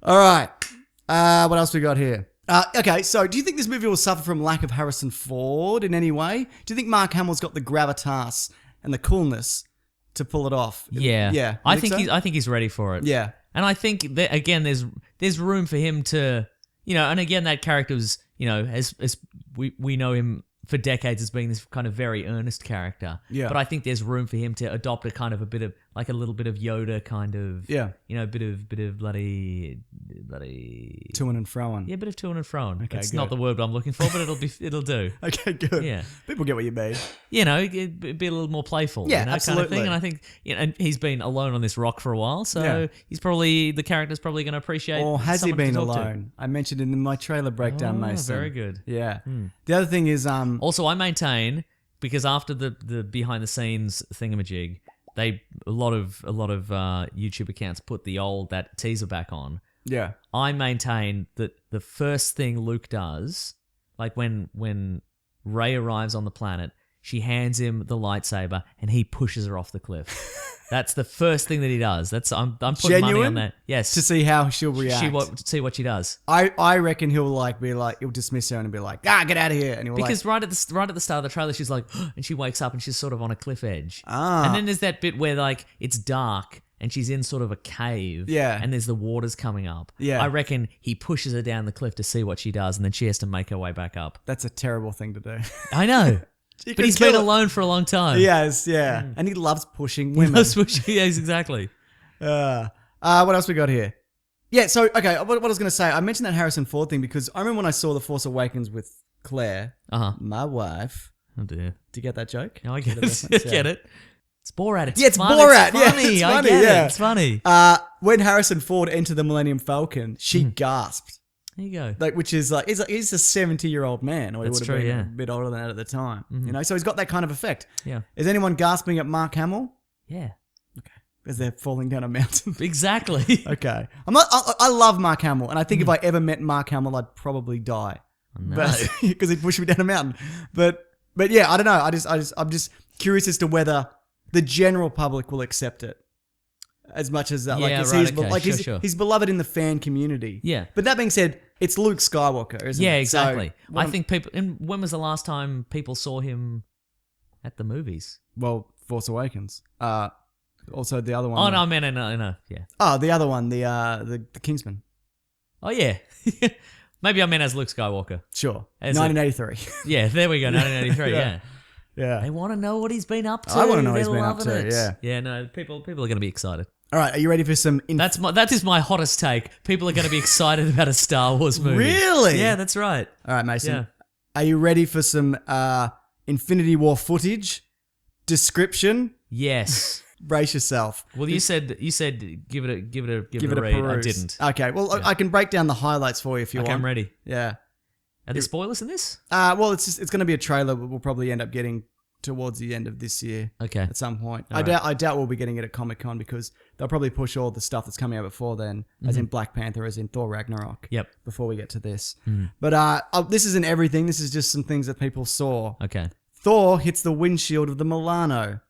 All right. What else we got here? Okay, so do you think this movie will suffer from lack of Harrison Ford in any way? Do you think Mark Hamill's got the gravitas and the coolness to pull it off? Yeah. Yeah. You I think so? he's ready for it. Yeah. And I think that again there's room for him to, and again that character was, as we know him for decades as being this kind of very earnest character. Yeah. But I think there's room for him to adopt a kind of a bit of like a little bit of Yoda kind of a bit of bloody To and froing. yeah, a bit of to and froing. Okay, It's good. not the word I'm looking for, but it'll do. Okay, good. Yeah. People get what you mean. You know, it'd be a little more playful. Yeah, you know, kind of absolutely. thing. And I think, and he's been alone on this rock for a while, so Yeah. the character's probably going to appreciate. Or has he someone to been talk to. alone? I mentioned it in my trailer breakdown, Oh, Mason. very good. Yeah. The other thing is, Also, I maintain because after the behind the scenes thingamajig, a lot of YouTube accounts put that teaser back on. yeah. I maintain that the first thing Luke does, like when Rey arrives on the planet, she hands him the lightsaber and he pushes her off the cliff. That's the first thing that he does. I'm putting money on that. Yes, To see how she'll react. see what she does. I reckon he'll he'll dismiss her and be like, get out of here. And he'll Because right at the start of the trailer, she's like, and she wakes up and she's sort of on a cliff edge. Ah. And then there's that bit where like it's dark and she's in sort of a cave. Yeah. And there's the waters coming up. Yeah. I reckon he pushes her down the cliff to see what she does, and then she has to make her way back up. that's a terrible thing to do. I know. You But could he's kill been it. alone for a long time. He has, yeah. And he loves pushing women. Yes, exactly. What else we got here? Yeah, so, okay, what I was going to say, I mentioned that Harrison Ford thing because I remember when I saw The Force Awakens with Claire, my wife. Oh dear. Do you get that joke? No, I get The it. reference? I get it. It's Borat. It's Yeah, it's fun. Borat. It's Yeah, funny. it's I funny, get yeah. it. It's funny. When Harrison Ford entered the Millennium Falcon, she gasped. There you go. Like, which is like, he's a 70-year-old man, or he That's would have true, been yeah. a bit older than that at the time. You know, so he's got that kind of effect. Yeah. Is anyone gasping at Mark Hamill Yeah. as they're falling down a mountain? Exactly. Okay, I love Mark Hamill, and I think if I ever met Mark Hamill, I'd probably die, because he'd push me down a mountain. But yeah, I don't know. I'm just curious as to whether the general public will accept it as much as that. Yeah, sure. He's beloved in the fan community. Yeah. But that being said, it's Luke Skywalker, isn't it? Yeah, exactly. So, I think people. And when was the last time people saw him at the movies? Well, Force Awakens. Also the other one. Oh no, I mean, no, yeah. Oh, the other one, the Kingsman. Oh yeah. Maybe I meant as Luke Skywalker. Sure. As 1983. Yeah, there we go. 1983. Yeah. yeah. They Yeah. want to know what he's been up to. I wanna know what he's They're been up loving to, it. yeah. Yeah. No, people are going to be excited. All right. Are you ready for some? That is my hottest take. People are going to be excited about a Star Wars movie. Really? Yeah, that's right. All right, Mason. Yeah. Are you ready for some Infinity War footage description? Yes. Brace yourself. Well, you said give it a Give read. it a I peruse. didn't. Okay. Well, I can break down the highlights for you if you Okay, want. I'm ready. Yeah. Are there spoilers in this? Well, it's going to be a trailer. We'll probably end up getting towards the end of this year. Okay. At some point. All I doubt we'll be getting it at Comic-Con because they'll probably push all the stuff that's coming out before then, as in Black Panther, as in Thor Ragnarok. Yep. Before we get to this. But this isn't everything. This is just some things that people saw. Okay. Thor hits the windshield of the Milano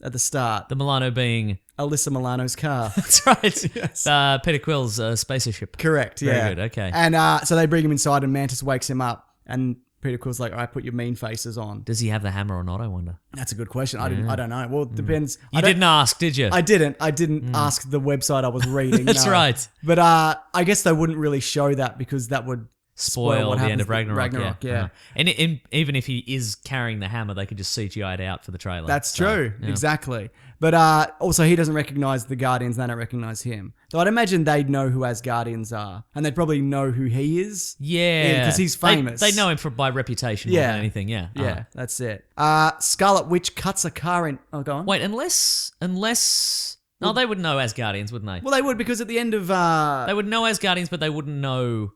at the start. The Milano being Alyssa Milano's car. that's right. Yes. Peter Quill's spacer ship. Correct, Very yeah. good, okay. And so they bring him inside and Mantis wakes him up and Peter Quill's like, all right, put your mean faces on. Does he have the hammer or not? I wonder. That's a good question. I don't know. Well, it depends. You didn't ask, did you? I didn't ask the website I was reading. That's no. right. But I guess they wouldn't really show that because that would Spoil what the end happens of Ragnarok. Ragnarok, yeah. Uh-huh. And even if he is carrying the hammer, they could just CGI it out for the trailer. That's So, true. yeah. Exactly. But also, he doesn't recognize the Guardians. They don't recognize him. So I'd imagine they'd know who Asgardians are. And they'd probably know who he is. Yeah. Because he's famous. They know him by reputation more Yeah. than anything, yeah. Yeah, Uh-huh. that's it. Scarlet Witch cuts a car in... Oh, go on. Wait, unless... No, they would know Asgardians, wouldn't they? Well, they would because at the end of... They would know Asgardians, but they wouldn't know...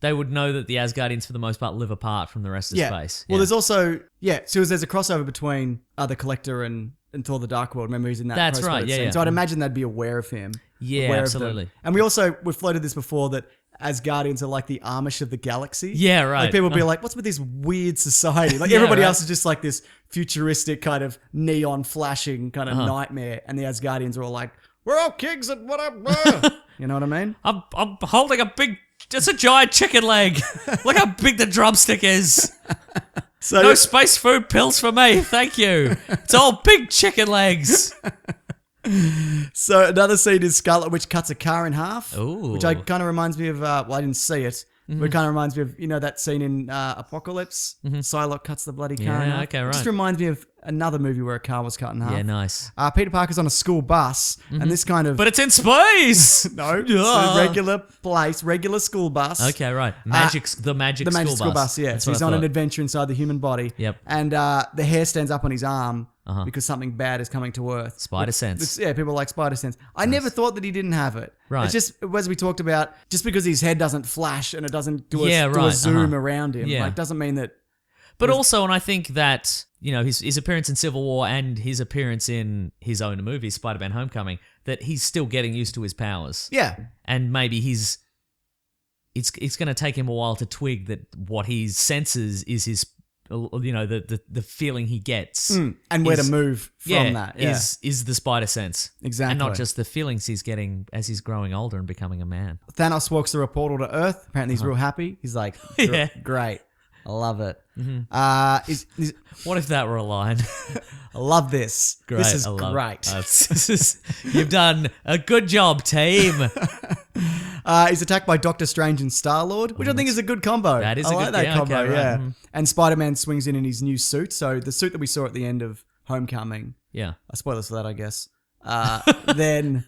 They would know that the Asgardians, for the most part, live apart from the rest of space. Well, there's also... Yeah, so there's a crossover between the Collector and Thor the Dark World. Remember, he's in that That's post-credit right, yeah, scene. yeah. So I'd imagine they'd be aware of him. Yeah, aware of absolutely. them. And we've floated this before that Asgardians are like the Amish of the galaxy. Yeah, right. Like people be like, what's with this weird society? Like Yeah, everybody right. else is just like this futuristic kind of neon flashing kind of nightmare. And the Asgardians are all like, we're all kings and whatever. You know what I mean? I'm holding a big... It's a giant chicken leg. Look how big the drumstick is. So No space food pills for me, thank you. It's all big chicken legs. So another scene is Scarlet Witch cuts a car in half, Ooh. which kind of reminds me of. Well, I didn't see it, But it kind of reminds me of, that scene in Apocalypse? Psylocke cuts the bloody car in Yeah, half. okay, It just right. reminds me of another movie where a car was cut in half. Yeah, nice. Peter Parker's on a school bus, and this kind of... But it's in space. no, it's a regular place, regular school bus. Okay, right. The magic School bus, yeah. That's So what he's I on an thought. adventure inside the human body. Yep. And the hair stands up on his arm because something bad is coming to Earth. Spider sense. People like spider sense. I never thought that he didn't have it. Right. It's just, as we talked about, just because his head doesn't flash and it doesn't do Yeah, a right, zoom around him, Yeah. doesn't mean that... But also, and I think that, his appearance in Civil War and his appearance in his own movie, Spider-Man Homecoming, that he's still getting used to his powers. Yeah. And maybe it's going to take him a while to twig that what he senses is his, the feeling he gets. And where to is- move from that. Yeah. is the spider sense. Exactly. And not just the feelings he's getting as he's growing older and becoming a man. Thanos walks through a portal to Earth. Apparently he's real happy. He's like, Yeah. great. I love it. What if that were a line? I love this. Great. This is I love- great. You've done a good job, team. He's attacked by Doctor Strange and Star-Lord, which I think is a good combo. That is I a like good- that yeah, combo, okay, right. yeah. Mhm. And Spider-Man swings in his new suit. So the suit that we saw at the end of Homecoming, Yeah. spoilers for that, I guess. Then,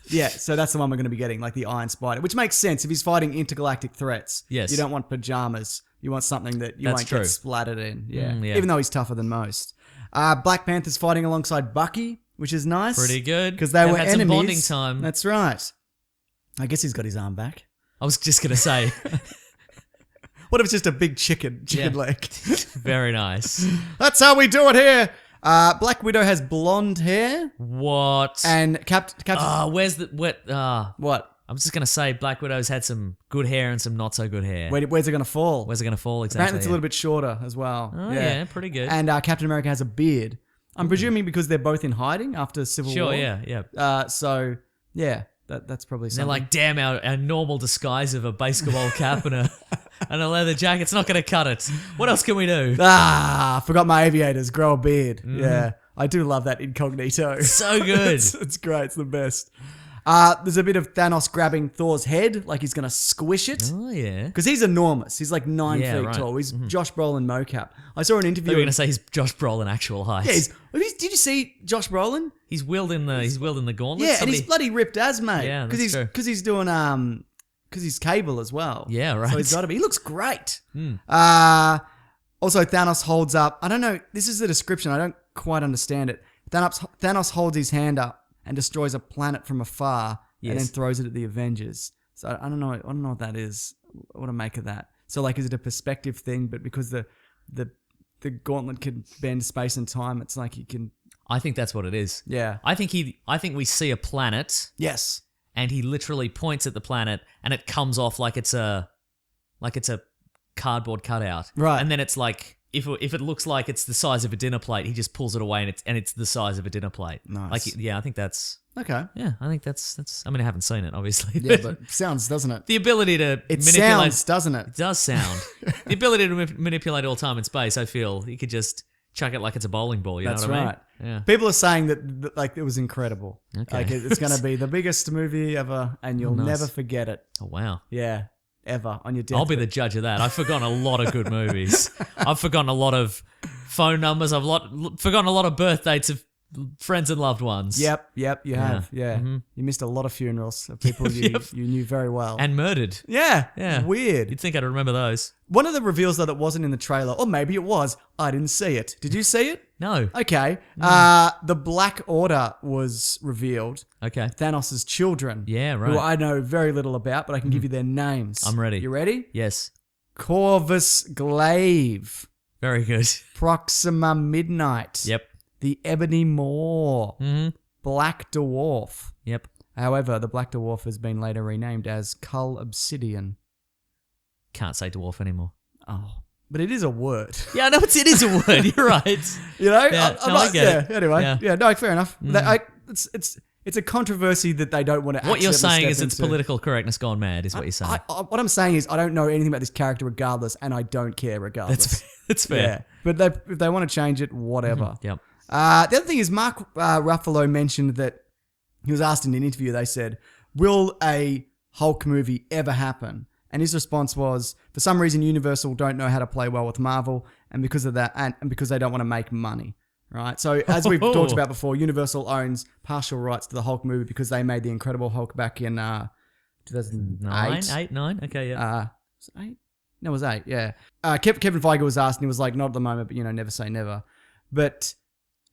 yeah, so that's the one we're going to be getting, like the Iron Spider, which makes sense. If he's fighting intergalactic threats, Yes. you don't want pajamas. You want something that you That's won't true. get splattered in. Yeah. Yeah. Even though he's tougher than most. Black Panther's fighting alongside Bucky, which is nice. Pretty good. Because they They've were had enemies. some bonding time. That's right. I guess he's got his arm back. I was just going to say, What if it's just a big chicken Yeah. leg? very nice. That's how we do it here. Black Widow has blonde hair. What? And Captain... Where's the... what? I'm just going to say Black Widow's had some good hair and some not so good hair. Where's it going to fall? Where's it going to fall exactly? Apparently it's a little bit shorter as well. Oh, yeah, pretty good. And Captain America has a beard. I'm presuming because they're both in hiding after Civil Sure, War. yeah. So, yeah, that's probably They're something. like, damn, our normal disguise of a basketball cap and a leather jacket's not going to cut it. What else can we do? I forgot my aviators, grow a beard. Yeah, I do love that incognito. So good. It's great. It's the best. There's a bit of Thanos grabbing Thor's head, like he's going to squish it. Oh, yeah. Because he's enormous. He's like 9 Yeah, feet right. tall. He's Josh Brolin mocap. I saw an I interview. thought you were going to say he's Josh Brolin actual height. Yeah, did you see Josh Brolin? He's wielding the gauntlet. Yeah, and he's bloody ripped as, mate. Yeah, that's true. Because he's doing because he's Cable as well. Yeah, right. So he's got to be. He looks great. Also, Thanos holds up. I don't know. This is the description. I don't quite understand it. Thanos holds his hand up and destroys a planet from afar, and then Yes. throws it at the Avengers. So I don't know. I don't know what that is. What to make of that? So like, is it a perspective thing? But because the gauntlet can bend space and time, it's like he can. I think that's what it is. Yeah. I think we see a planet Yes. and he literally points at the planet and it comes off like it's a cardboard cutout. Right. And then it's like if it looks like it's the size of a dinner plate, he just pulls it away and it's the size of a dinner plate. Nice. Like yeah, I think that's Okay. that's I mean I haven't seen it obviously. Yeah, but sounds, doesn't it? the ability to It manipulate sounds, doesn't it? it does sound. The ability to manipulate all time and space, I feel you could just chuck it like it's a bowling ball, you That's know what right. I mean? Yeah. People are saying that like it was incredible. Okay. Like it's going to be the biggest movie ever, and you'll nice. never forget it. Oh wow. Yeah, ever on your deathbed. I'll be the judge of that. I've forgotten a lot of good movies. I've forgotten a lot of phone numbers. I've forgotten a lot of birth dates of friends and loved ones. Yep, you have. Yeah, you missed a lot of funerals of people you knew very well. And murdered. yeah, weird. You'd think I'd remember those. One of the reveals though that wasn't in the trailer, or maybe it was. I didn't see it. Did you see it? No. Okay. The Black Order was revealed. Okay. Thanos' children. Yeah, right. Who I know very little about, but I can give you their names. I'm ready. You ready? Yes. Corvus Glaive, Very good. Proxima Midnight, Yep. the Ebony Maw, Black Dwarf. Yep. However, the Black Dwarf has been later renamed as Cull Obsidian. Can't say dwarf anymore. Oh, but it is a word. Yeah, I know it is a word. You're right. You know? Yeah, I'm no, I get it. Anyway, Yeah. no, fair enough. It's a controversy that they don't want to. What you're accidentally saying is step it's into. political correctness gone mad, is what you're saying. What I'm saying is I don't know anything about this character regardless, and I don't care regardless. That's fair. Yeah, but if they want to change it, whatever. Yep. The other thing is Mark Ruffalo mentioned that he was asked in an interview, they said, will a Hulk movie ever happen? And his response was, for some reason, Universal don't know how to play well with Marvel, and because of that, and because they don't want to make money, right? So as we've talked about before, Universal owns partial rights to the Hulk movie because they made the Incredible Hulk back in 2008. 8, 9? Okay, yeah. Was it 8? No, it was 8, yeah. Kevin Feige was asked, and he was like, not at the moment, but, never say never. But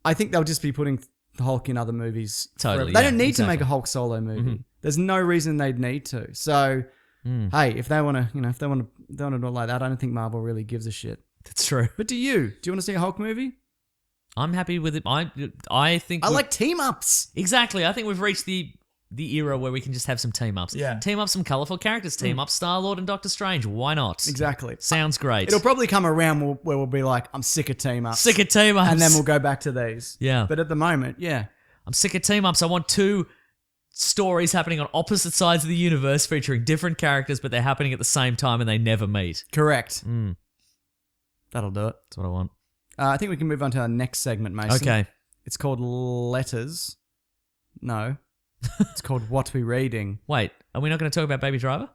I think they'll just be putting the Hulk in other movies. Totally, forever. They yeah, don't need exactly. to make a Hulk solo movie. There's no reason they'd need to. So, hey, if they want to, if they want to do it like that, I don't think Marvel really gives a shit. That's true. But do you? Do you want to see a Hulk movie? I'm happy with it. I think I we've- like team-ups. Exactly. I think we've reached the era where we can just have some team-ups. Yeah. Team up some colourful characters. Team up Star-Lord and Doctor Strange. Why not? Exactly. Sounds great. It'll probably come around where we'll be like, I'm sick of team-ups. Sick of team-ups. And then we'll go back to these. Yeah. But at the moment, yeah. I'm sick of team-ups. I want 2 stories happening on opposite sides of the universe featuring different characters, but they're happening at the same time and they never meet. Correct. That'll do it. That's what I want. I think we can move on to our next segment, Mason. Okay. It's called Letters. No. It's called What We Reading. Wait, are we not going to talk about Baby Driver?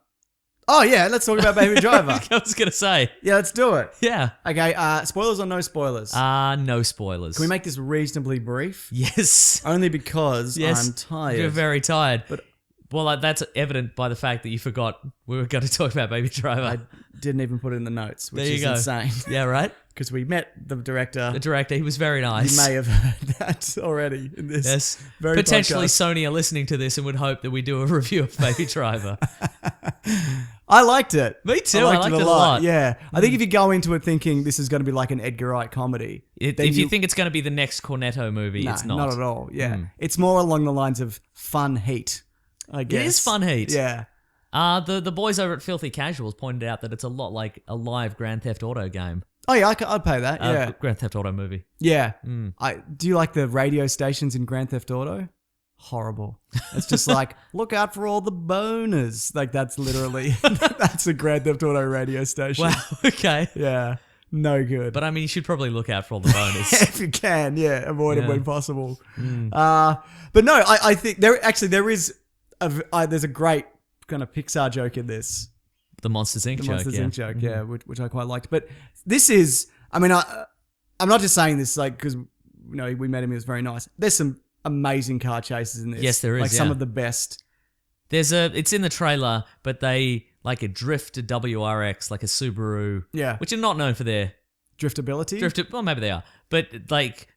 Oh, yeah. Let's talk about Baby Driver. I was going to say. Yeah, let's do it. Yeah. Okay. Spoilers or no spoilers? No spoilers. Can we make this reasonably brief? Yes. Only because Yes. I'm tired. You're very tired. But- well, that's evident by the fact that you forgot we were going to talk about Baby Driver. I didn't even put it in the notes, which There you is go. insane. Yeah, right? Because we met the director. The director, he was very nice. You may have heard that already in this. Yes. very Potentially podcast. Sony are listening to this and would hope that we do a review of Baby Driver. I liked it. Me too. I liked it a lot. Yeah. I think if you go into it thinking this is going to be like an Edgar Wright comedy, then If you think it's going to be the next Cornetto movie, nah, it's not. Not at all. Yeah. It's more along the lines of fun heat, I guess. It is fun heat. Yeah. The boys over at Filthy Casuals pointed out that it's a lot like a live Grand Theft Auto game. Oh, yeah. I'd pay that. Yeah. Grand Theft Auto movie. Yeah. Do you like the radio stations in Grand Theft Auto? Horrible. It's just like, look out for all the boners. Like, that's literally, that's a Grand Theft Auto radio station. Wow, okay. Yeah. No good. But I mean, you should probably look out for all the bonus. if you can, yeah, avoid it Yeah. when possible. But no, I think there is there's a great kind of Pixar joke in this. The Monsters Inc. The joke, Monsters yeah. Inc. joke, yeah, which I quite liked. But this is, I mean, I'm not just saying this like because we met him, he was very nice. There's some amazing car chases in this. Yes, there is, like some yeah. of the best. It's in the trailer, but they like a drift to WRX, like a Subaru. Yeah. Which are not known for their Driftability. well, maybe they are. But like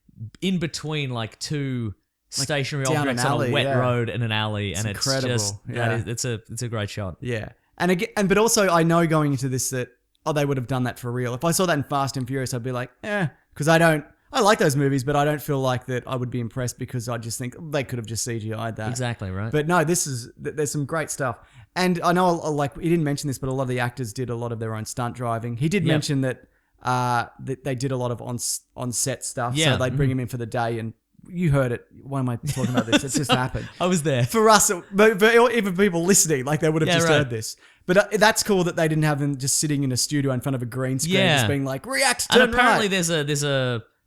in between like 2 stationary down an objects on alley, a wet yeah. road and an alley, and it's incredible, just yeah. it's a great shot. Yeah. And again, but also I know going into this that they would have done that for real. If I saw that in Fast and Furious, I'd be like, because I like those movies, but I don't feel like that I would be impressed because I just think they could have just CGI'd that. Exactly, right. But no, there's some great stuff. And I know, like, he didn't mention this, but a lot of the actors did a lot of their own stunt driving. He did Yep. mention that they did a lot of on-set stuff. Yeah. So they'd bring him in for the day, and you heard it. Why am I talking about this? It's just happened. I was there. For us, but even people listening, like they would have Yeah, just right. heard this. But that's cool that they didn't have him just sitting in a studio in front of a green screen, Yeah. just being like, react, And turn apparently right.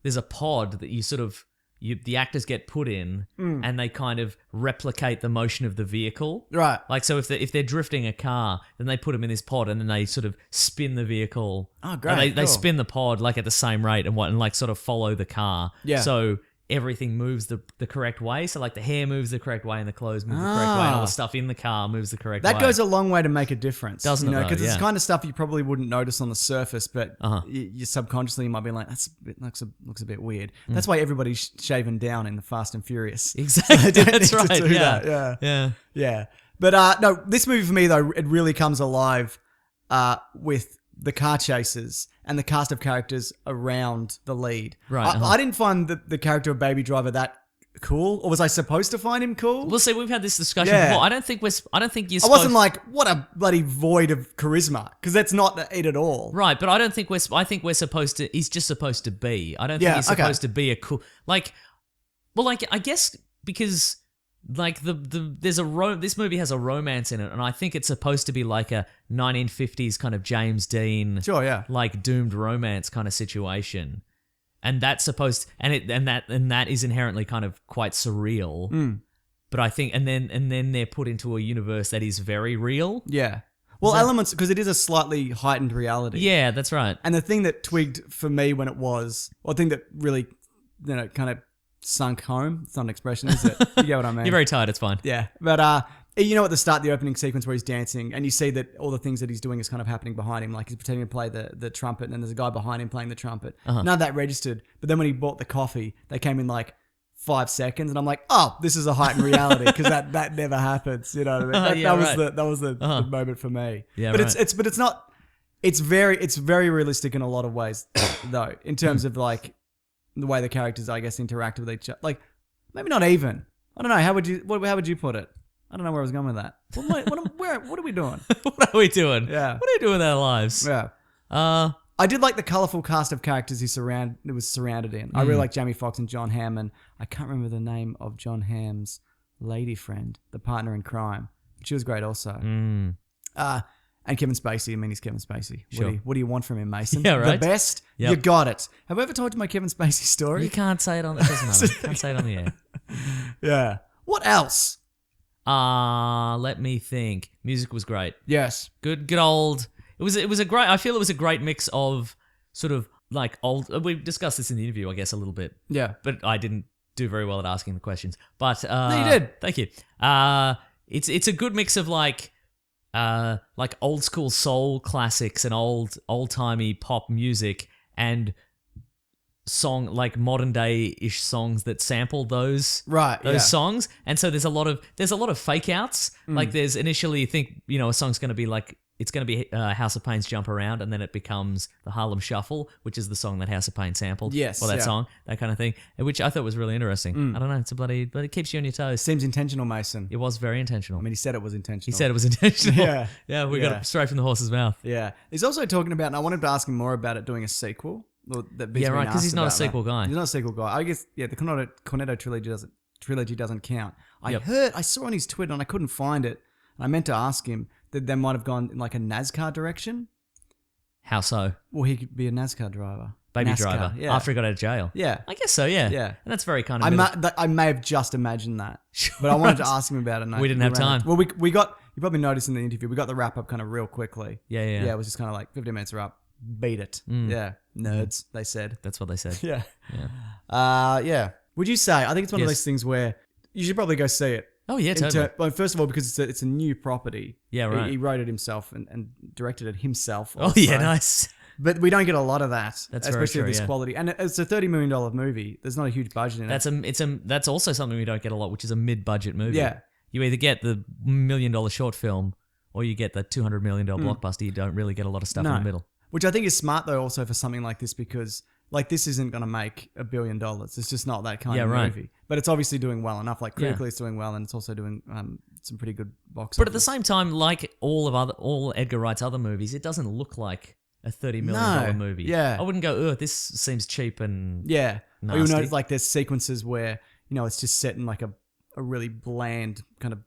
there's a pod that you sort of the actors get put in, and they kind of replicate the motion of the vehicle. Right. Like, so if they're drifting a car, then they put them in this pod, and then they sort of spin the vehicle. Oh, And great, they cool. spin the pod like at the same rate and like sort of follow the car. Yeah. So everything moves the correct way. So like the hair moves the correct way, and the clothes move the correct way, and all the stuff in the car moves the correct way. That goes a long way to make a difference. Doesn't it, though? Because it's Yeah. the kind of stuff you probably wouldn't notice on the surface, but Uh-huh. you subconsciously you might be like, looks a bit weird. That's why everybody's shaven down in the Fast and Furious. Exactly. They don't That's need to right. do Yeah. that. Yeah. Yeah. But no, this movie for me though, it really comes alive with the car chases and the cast of characters around the lead. Right, I didn't find the character of Baby Driver that cool, or was I supposed to find him cool? We'll see. We've had this discussion Yeah. before. I don't think you're. I wasn't like, what a bloody void of charisma, because that's not it at all. Right, but I don't think I think we're supposed to. He's just supposed to be. I don't think Yeah, he's okay. supposed to be a cool. Like, well, like I guess because like there's this movie has a romance in it, and I think it's supposed to be like a 1950s kind of James Dean, Sure, yeah. like doomed romance kind of situation, and that's supposed and that is inherently kind of quite surreal. But I think and then they're put into a universe that is very real. Yeah. Well, elements, because it is a slightly heightened reality. Yeah, that's right. And the thing that twigged for me when it was, or the thing that really, kind of sunk home, it's not an expression, is it? You get what I mean? You're very tired. It's fine. Yeah. But, at the start, the opening sequence where he's dancing and you see that all the things that he's doing is kind of happening behind him. Like he's pretending to play the trumpet and then there's a guy behind him playing the trumpet. None of that registered. But then when he bought the coffee, they came in like 5 seconds and I'm like, oh, this is a heightened reality because that never happens. You know what I mean? That was the moment for me. Yeah, but right. it's not, it's very realistic in a lot of ways though, in terms of like the way the characters, I guess, interact with each other. Like maybe not even. I don't know. How would you put it? I don't know where I was going with that. What are we doing? What are we doing? Yeah. What are we doing with our lives? Yeah. I did like the colourful cast of characters he was surrounded in. I really like Jamie Foxx and John Hamm, and I can't remember the name of John Hamm's lady friend, the partner in crime. She was great also. And Kevin Spacey. I mean, he's Kevin Spacey. Sure. What do you want from him, Mason? Yeah, right. The best? Yep. You got it. Have I ever told you my Kevin Spacey story? You can't say it on. It doesn't matter. You can't say it on the air. Yeah. What else? Let me think. Music was great. Yes. Good old. It was a great. I feel it was a great mix of sort of like old. We discussed this in the interview, I guess, a little bit. Yeah. But I didn't do very well at asking the questions. But No, you did. Thank you. It's a good mix of like old school soul classics and old timey pop music and like modern day ish songs that sample those songs. And so there's a lot of fake outs. Like there's initially you think a song's going to be like it's going to be House of Pain's Jump Around, and then it becomes the Harlem Shuffle, which is the song that House of Pain sampled. Yes, or that yeah. song, that kind of thing, which I thought was really interesting. I don't know, but it keeps you on your toes. Seems intentional, Mason. It was very intentional. I mean, he said it was intentional. He said it was intentional. Yeah. Yeah, we got it straight from the horse's mouth. Yeah. He's also talking about, and I wanted to ask him more about it doing a sequel. Yeah, right, because he's not a sequel guy. He's not a sequel guy. I guess, the Cornetto trilogy doesn't count. I saw on his Twitter and I couldn't find it. And I meant to ask him that they might have gone in like a NASCAR direction. How so? Well, he could be a NASCAR driver. Baby NASCAR, driver. yeah. After he got out of jail. Yeah. I guess so, yeah. Yeah. And that's very kind of... I may have just imagined that. But I wanted to ask him about it. And We didn't have time. Well, we got, you probably noticed in the interview, we got the wrap up kind of real quickly. Yeah. Yeah, it was just kind of like 15 minutes are up. Beat it. Yeah. Nerds, they said. That's what they said. Yeah. Yeah. Would you say, I think it's one of Yes. those things where you should probably go see it. Oh, yeah, totally. Well, first of all, because it's a new property. Yeah, right. He wrote it himself and directed it himself. Oh, also. yeah, nice. But we don't get a lot of that, That's very especially true, of this yeah. quality. And it's a $30 million movie. There's not a huge budget in it. That's also something we don't get a lot, which is a mid-budget movie. Yeah. You either get the $1 million short film or you get the $200 million blockbuster. You don't really get a lot of stuff in the middle. Which I think is smart, though, also for something like this, because like this isn't going to make $1 billion. It's just not that kind of movie. But it's obviously doing well enough. Like critically, it's doing well, and it's also doing some pretty good box office. But at the same time, like all Edgar Wright's other movies, it doesn't look like a $30 million movie. Yeah. I wouldn't go, this seems cheap and yeah, or you'll nasty. notice like there's sequences where it's just set in like a really bland kind of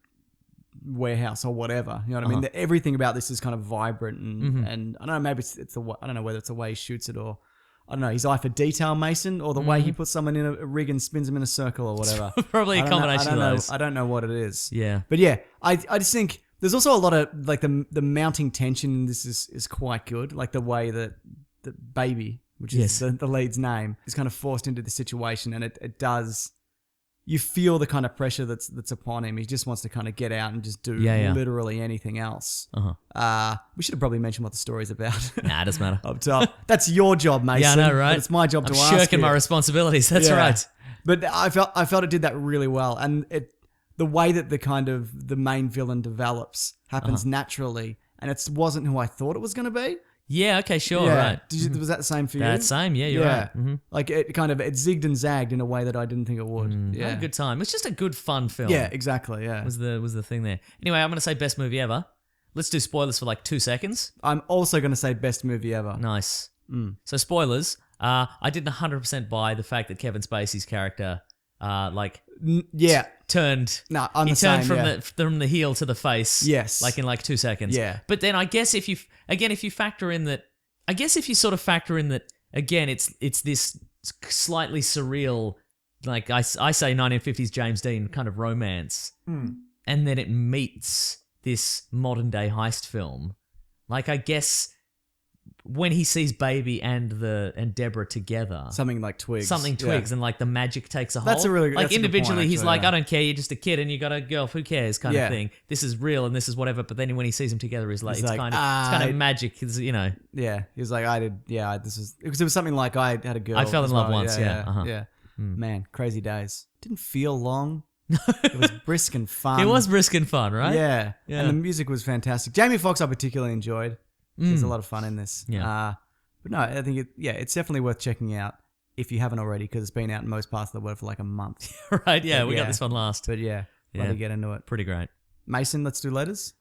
warehouse or whatever. You know what I mean? Everything about this is kind of vibrant and I don't know. Maybe it's I don't know whether it's the way he shoots it or. I don't know, his eye for detail, Mason, or the way he puts someone in a rig and spins them in a circle or whatever. Probably a combination of those. I don't know what it is. Yeah. But yeah, I just think there's also a lot of, like, the mounting tension in this is quite good. Like the way that the baby, which is the lead's name, is kind of forced into the situation, and it does... You feel the kind of pressure that's upon him. He just wants to kind of get out and just do literally anything else. We should have probably mentioned what the story's about. Nah, it doesn't matter. Up top. That's your job, Mason. Yeah, I know, right? But it's my job to I'm ask shirking you. my responsibilities. That's right. But I felt it did that really well, and the way that the main villain develops happens naturally, and it wasn't who I thought it was going to be. Yeah, okay, sure, right. Was that the same for you? That's same, yeah, you're right. Mm-hmm. Like it zigged and zagged in a way that I didn't think it would. I had a good time. It's just a good, fun film. Yeah, exactly, yeah. Was the thing there. Anyway, I'm going to say best movie ever. Let's do spoilers for like 2 seconds. I'm also going to say best movie ever. Nice. So spoilers. I didn't 100% buy the fact that Kevin Spacey's character, turned. No, I'm he the turned same, from the heel to the face. Yes. Like in like 2 seconds. Yeah. But then I guess if you factor in that, again, it's this slightly surreal, like I say 1950s James Dean kind of romance, and then it meets this modern day heist film. Like, I guess when he sees Baby and Deborah together, Something like twigs. Yeah. and like the magic takes a hold. That's a really- like that's a good individually, point, he's actually, like, yeah. I don't care, you're just a kid and you got a girl, who cares, kind Yeah. of thing. This is real and this is whatever. But then when he sees them together, he's like, He's it's like, kind of magic. It's, you know, Yeah, he was like, this is because it was something like I had a girl. I fell in as love well. once, yeah, uh-huh. yeah. Man, crazy days. Didn't feel long. It was brisk and fun. it was brisk and fun, right? Yeah. Yeah. And the music was fantastic. Jamie Foxx I particularly enjoyed. There's a lot of fun in this. Yeah. But no, I think it's definitely worth checking out if you haven't already because it's been out in most parts of the world for like a month. Right, yeah, we Yeah. got this one last. But yeah, Yeah. let me get into it. Pretty great. Mason, let's do letters.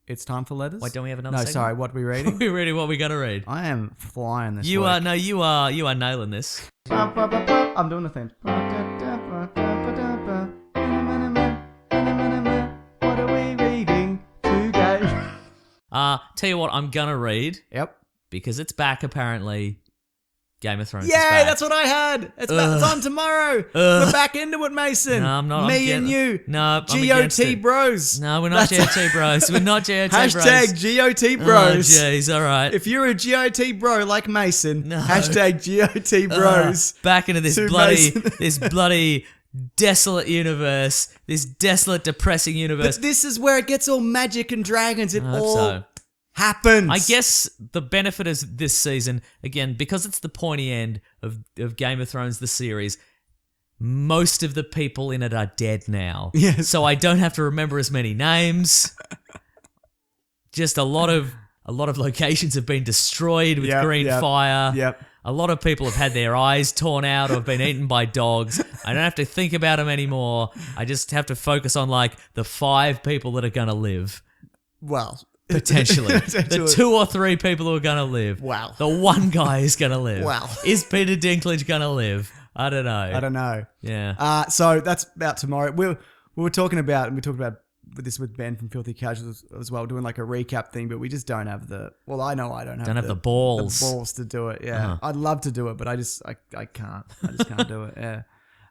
It's time for letters. Wait, don't we have another No, segment? sorry, what are we reading? We're reading what we got to read. I am flying this You week. are you are nailing this. I'm doing the thing. What are we reading today? Tell you what, I'm gonna read Yep. because it's back apparently. Game of Thrones. Yay, is back. that's what I had. It's on tomorrow. Ugh. We're back into it, Mason. No, I'm not. Me and you. No, I'm against GOT it. bros. No, we're not GOT bros. We're not GOT bros. Hashtag GOT bros. Oh, jeez, all right. If you're a GOT bro like Mason, No. hashtag GOT bros. Back into this To bloody, Mason. this bloody desolate universe, this desolate, depressing universe. But this is where it gets all magic and dragons. It I hope all so. happens. I guess the benefit is this season, again, because it's the pointy end of Game of Thrones, the series, most of the people in it are dead now. Yes. So I don't have to remember as many names. Just a lot of locations have been destroyed with Yep, green yep, fire. yep. A lot of people have had their eyes torn out or have been eaten by dogs. I don't have to think about them anymore. I just have to focus on like the 5 people that are going to live. Well, Potentially. The Potentially. 2 or 3 people who are going to live. Wow. The one guy is going to live. Wow. Is Peter Dinklage going to live? I don't know. I don't know. Yeah. So that's about tomorrow. We were talking about, and we talked about this with Ben from Filthy Casuals as well, doing like a recap thing, but we just don't have well, I know I don't have the balls. The balls to do it. Yeah. I'd love to do it, but I can't. I just can't do it.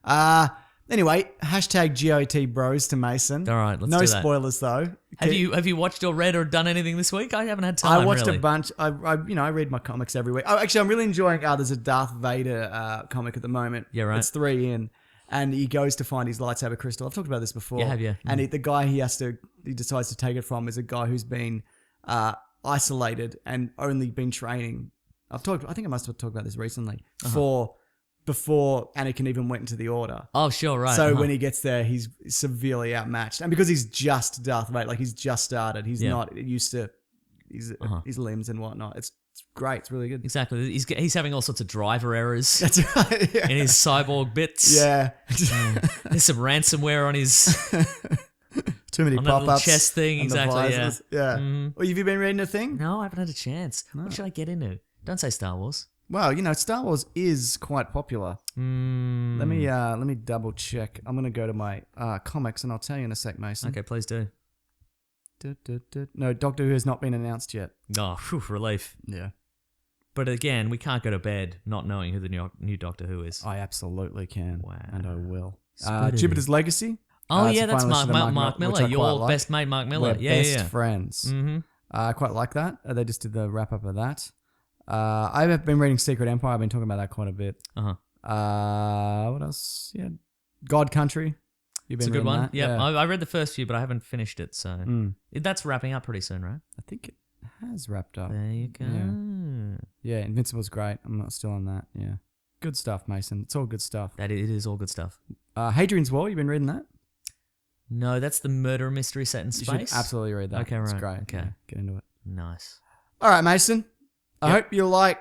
Yeah. Anyway, hashtag GOT bros to Mason. All right, let's no do that. spoilers though. Have you watched or read or done anything this week? I haven't had time. I watched really. a bunch. I read my comics every week. Oh, actually, I'm really enjoying. There's a Darth Vader comic at the moment. Yeah, right. It's 3 in, and he goes to find his lightsaber crystal. I've talked about this before. Yeah, have you? And the guy he decides to take it from is a guy who's been isolated and only been training. I think I must have talked about this recently. Before Anakin even went into the Order. Oh, sure, right. So when he gets there, he's severely outmatched, and because he's just Darth Vader, like he's just started, he's not used to his limbs and whatnot. It's great. It's really good. Exactly. He's having all sorts of driver errors That's right. Yeah. in his cyborg bits. Yeah. There's some ransomware on his Too many on that little pop-ups. chest thing. and the Exactly, yeah. visors. Yeah. Well, have you been reading a thing? No, I haven't had a chance. What should I get into? Don't say Star Wars. Well, Star Wars is quite popular. Let me double check. I'm gonna go to my comics and I'll tell you in a sec, Mason. Okay, please do. No, Doctor Who has not been announced yet. Oh, phew, relief. Yeah. But again, we can't go to bed not knowing who the new Doctor Who is. I absolutely can. Wow. And I will. Spooky. Jupiter's Legacy. Oh, It's yeah, a that's finalist to the Mark which Miller, I quite your like. best mate, Mark Miller. We're Yeah, best yeah. friends. Mm-hmm. I quite like that. They just did the wrap up of that. I've been reading Secret Empire. I've been talking about that quite a bit. What else? Yeah, God Country. You've It's a been good reading one. that? Yeah, I read the first few, but I haven't finished it, so that's wrapping up pretty soon, right? I think it has wrapped up. There you go. Yeah, Invincible's great. I'm not still on that. Yeah, good stuff, Mason. It's all good stuff. It is all good stuff. Hadrian's Wall. You've been reading that? No, that's the murder mystery set in You space. should absolutely read that. Okay, It's right. great. Okay. Yeah, get into it. Nice. All right, Mason. I hope you like.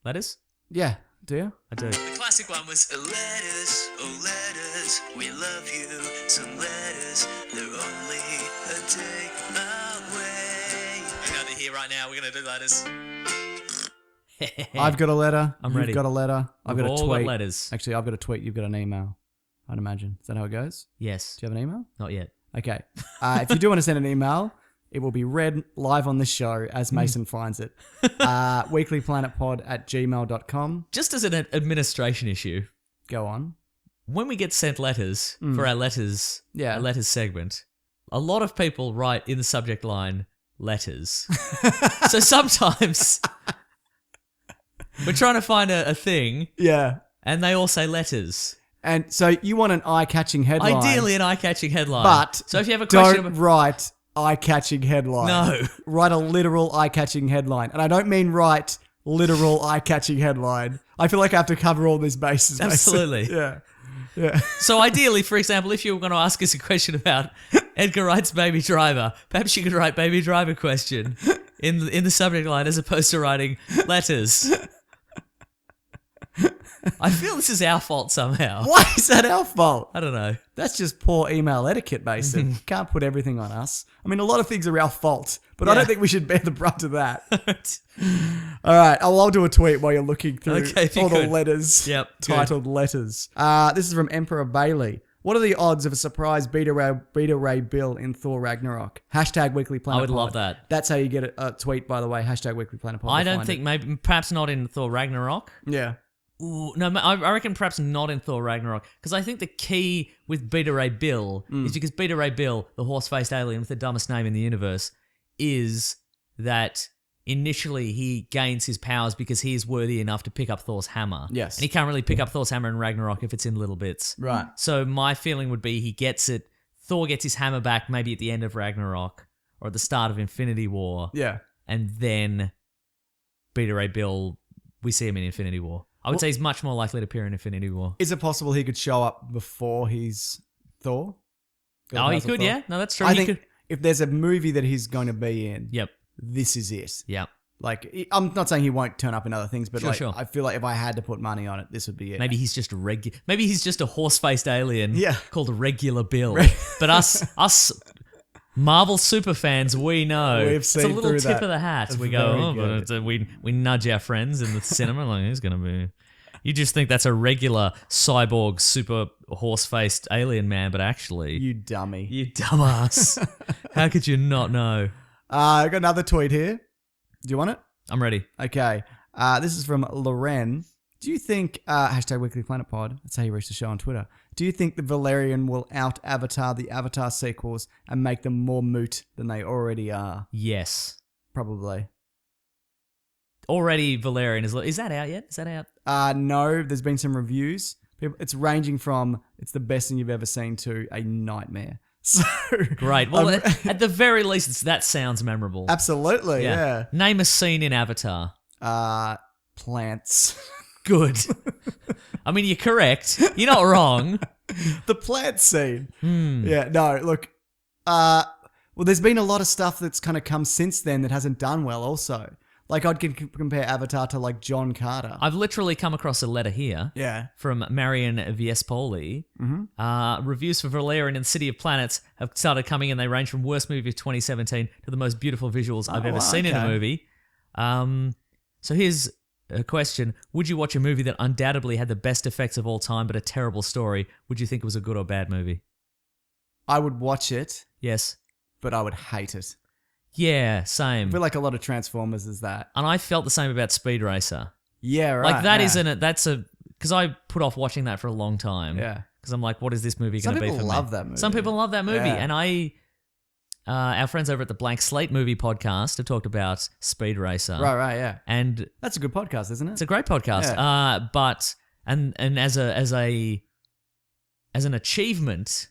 Letters? Yeah. Do you? I do. The classic one was letters, oh letters, we love you. Some letters, they're only a day away. You know they're here right now. We're gonna do letters. I've got a letter. I'm You've ready. got a letter. I've We've got a all got tweet. letters. Actually, I've got a tweet. You've got an email. I'd imagine. Is that how it goes? Yes. Do you have an email? Not yet. Okay. If you do want to send an email, it will be read live on this show as Mason finds it. weeklyplanetpod@gmail.com. Just as an administration issue, Go on. when we get sent letters for our letters, Yeah. our letters segment, a lot of people write in the subject line letters. So sometimes we're trying to find a thing, Yeah. and they all say letters. And so you want an eye-catching headline. Ideally, an eye-catching headline. But so if you have a question, don't write eye-catching headline. No. Write a literal eye-catching headline. And I don't mean write literal eye-catching headline. I feel like I have to cover all these bases. Absolutely. Basically. Yeah. Yeah. So ideally, for example, if you were going to ask us a question about Edgar Wright's Baby Driver, perhaps you could write Baby Driver question in the subject line as opposed to writing letters. I feel this is our fault somehow. Why is that our fault? I don't know. That's just poor email etiquette, Mason. Can't put everything on us. I mean, a lot of things are our fault, but I Yeah. don't think we should bear the brunt of that. All right, I'll do a tweet while you're looking through Okay, if you all the could. letters, Yep, good. titled letters. This is from Emperor Bailey. What are the odds of a surprise Beta Ray Bill in Thor Ragnarok? Hashtag Weekly Planet I would Pod. love that. That's how you get a tweet, by the way. Hashtag Weekly Planet Pod. I We'll don't find think it. maybe perhaps not in Thor Ragnarok. Yeah. Ooh, no, I reckon perhaps not in Thor Ragnarok because I think the key with Beta Ray Bill is because Beta Ray Bill, the horse-faced alien with the dumbest name in the universe, is that initially he gains his powers because he is worthy enough to pick up Thor's hammer. Yes. And he can't really pick up Thor's hammer in Ragnarok if it's in little bits. Right. So my feeling would be he gets it. Thor gets his hammer back maybe at the end of Ragnarok or at the start of Infinity War. Yeah. And then Beta Ray Bill, we see him in Infinity War. I would say he's much more likely to appear in Infinity War. Is it possible he could show up before he's Thor? Oh, he House of could, Thor? yeah. No, that's true. I He think could. if there's a movie that he's going to be in, Yep. this is it. Yep. Like, I'm not saying he won't turn up in other things, but Sure, like, sure. I feel like if I had to put money on it, this would be it. Maybe he's just Maybe he's just a horse-faced alien. Yeah. Called Regular Bill. But us Marvel super fans, we know We've it's a seen little through tip that. of the hat. That's We very go, oh, good. but we nudge our friends in the cinema like who's gonna be. You just think that's a regular cyborg super horse-faced alien man, but actually, You dummy. you dumbass. How could you not know? I got another tweet here. Do you want it? I'm ready. Okay. This is from Loren. Do you think, hashtag Weekly Planet Pod, that's how you reach the show on Twitter. Do you think the Valerian will out-Avatar the Avatar sequels and make them more moot than they already are? Yes. Probably. Already Valerian is that out yet? Is that out? No, there's been some reviews. It's ranging from it's the best thing you've ever seen to a nightmare. So Great. Well, at the very least, that sounds memorable. absolutely, yeah. Name a scene in Avatar. Plants. Good. I mean, you're correct. You're not wrong. The plant scene. Hmm. Yeah, no, look. Well, there's been a lot of stuff that's kind of come since then that hasn't done well also. Like, I'd compare Avatar to, like, John Carter. I've literally come across a letter here Yeah. from Marion Viespoli. Reviews for Valerian and City of Planets have started coming in. They range from worst movie of 2017 to the most beautiful visuals I've ever seen in a okay. movie. So here's a question. Would you watch a movie that undoubtedly had the best effects of all time but a terrible story? Would you think it was a good or bad movie? I would watch it, Yes. but I would hate it. Yeah, same. I feel like a lot of Transformers is that. And I felt the same about Speed Racer. Yeah, right. Like that yeah. isn't it? That's a because I put off watching that for a long time. Yeah. Because I'm like, what is this movie Some going to be for people me? love that movie. Some people love that movie, Yeah. and our friends over at the Blank Slate Movie Podcast have talked about Speed Racer. Right, yeah. And That's a good podcast, isn't it? it's a great podcast. But as an achievement,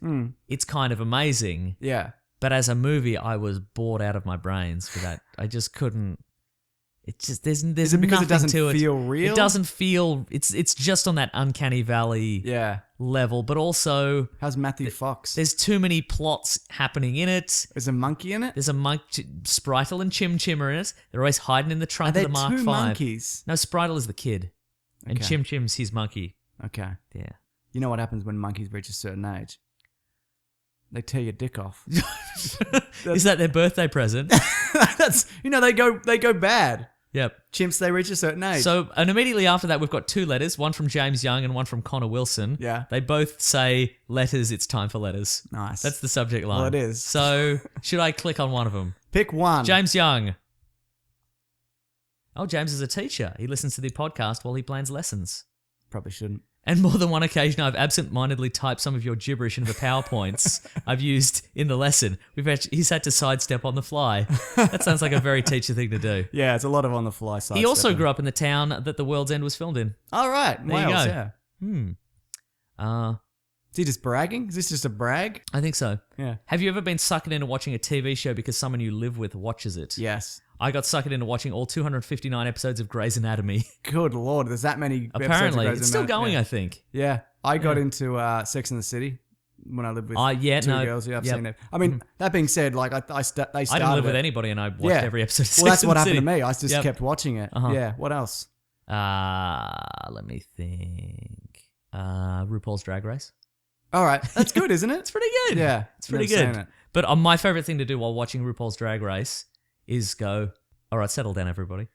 it's kind of amazing. Yeah. But as a movie, I was bored out of my brains for that. I just couldn't. It's just there's Is it because nothing it doesn't to feel real? It doesn't feel. It's just on that uncanny valley Yeah. level. But also, How's Matthew Fox? there's too many plots happening in it. There's a monkey in it? There's a Spritle and Chim Chim are in it. They're always hiding in the Are trunk there of the Mark two V. monkeys? No, Spritle is the kid, and Okay. Chim Chim's his monkey. Okay. Yeah. You know what happens when monkeys reach a certain age? They tear your dick off. Is that their birthday present? That's they go bad. Yep. Chimps, they reach a certain age. So, and immediately after that, we've got two letters, one from James Young and one from Connor Wilson. Yeah. They both say letters, it's time for letters. Nice. That's the subject line. Well, it is. So, should I click on one of them? Pick one. James Young. Oh, James is a teacher. He listens to the podcast while he plans lessons. Probably shouldn't. And more than one occasion, I've absent-mindedly typed some of your gibberish into the PowerPoints I've used in the lesson. He's had to sidestep on the fly. That sounds like a very teacher thing to do. Yeah, it's a lot of on the fly side. He also grew up in the town that The World's End was filmed in. All right, There you Wales, go. yeah. Is he just bragging? Is this just a brag? I think so. Yeah. Have you ever been suckered into watching a TV show because someone you live with watches it? Yes. I got suckered into watching all 259 episodes of Grey's Anatomy. Good Lord, there's that many episodes of Apparently. Grey's It's still Anatomy. going, Yeah. I think. Yeah, I got into Sex and the City when I lived with Yeah, two no, girls. Yeah, I've yep. seen it. I mean, that being said, like they started. I didn't live with it. anybody and I watched Yeah. every episode of Well, that's Sex and what the happened to City. me. I just Yep. kept watching it. Uh-huh. Yeah. What else? Let me think. RuPaul's Drag Race. All right, that's good, isn't it? It's pretty good. Yeah, It's pretty never seen good. it. But my favorite thing to do while watching RuPaul's Drag Race is go, all right, settle down, everybody.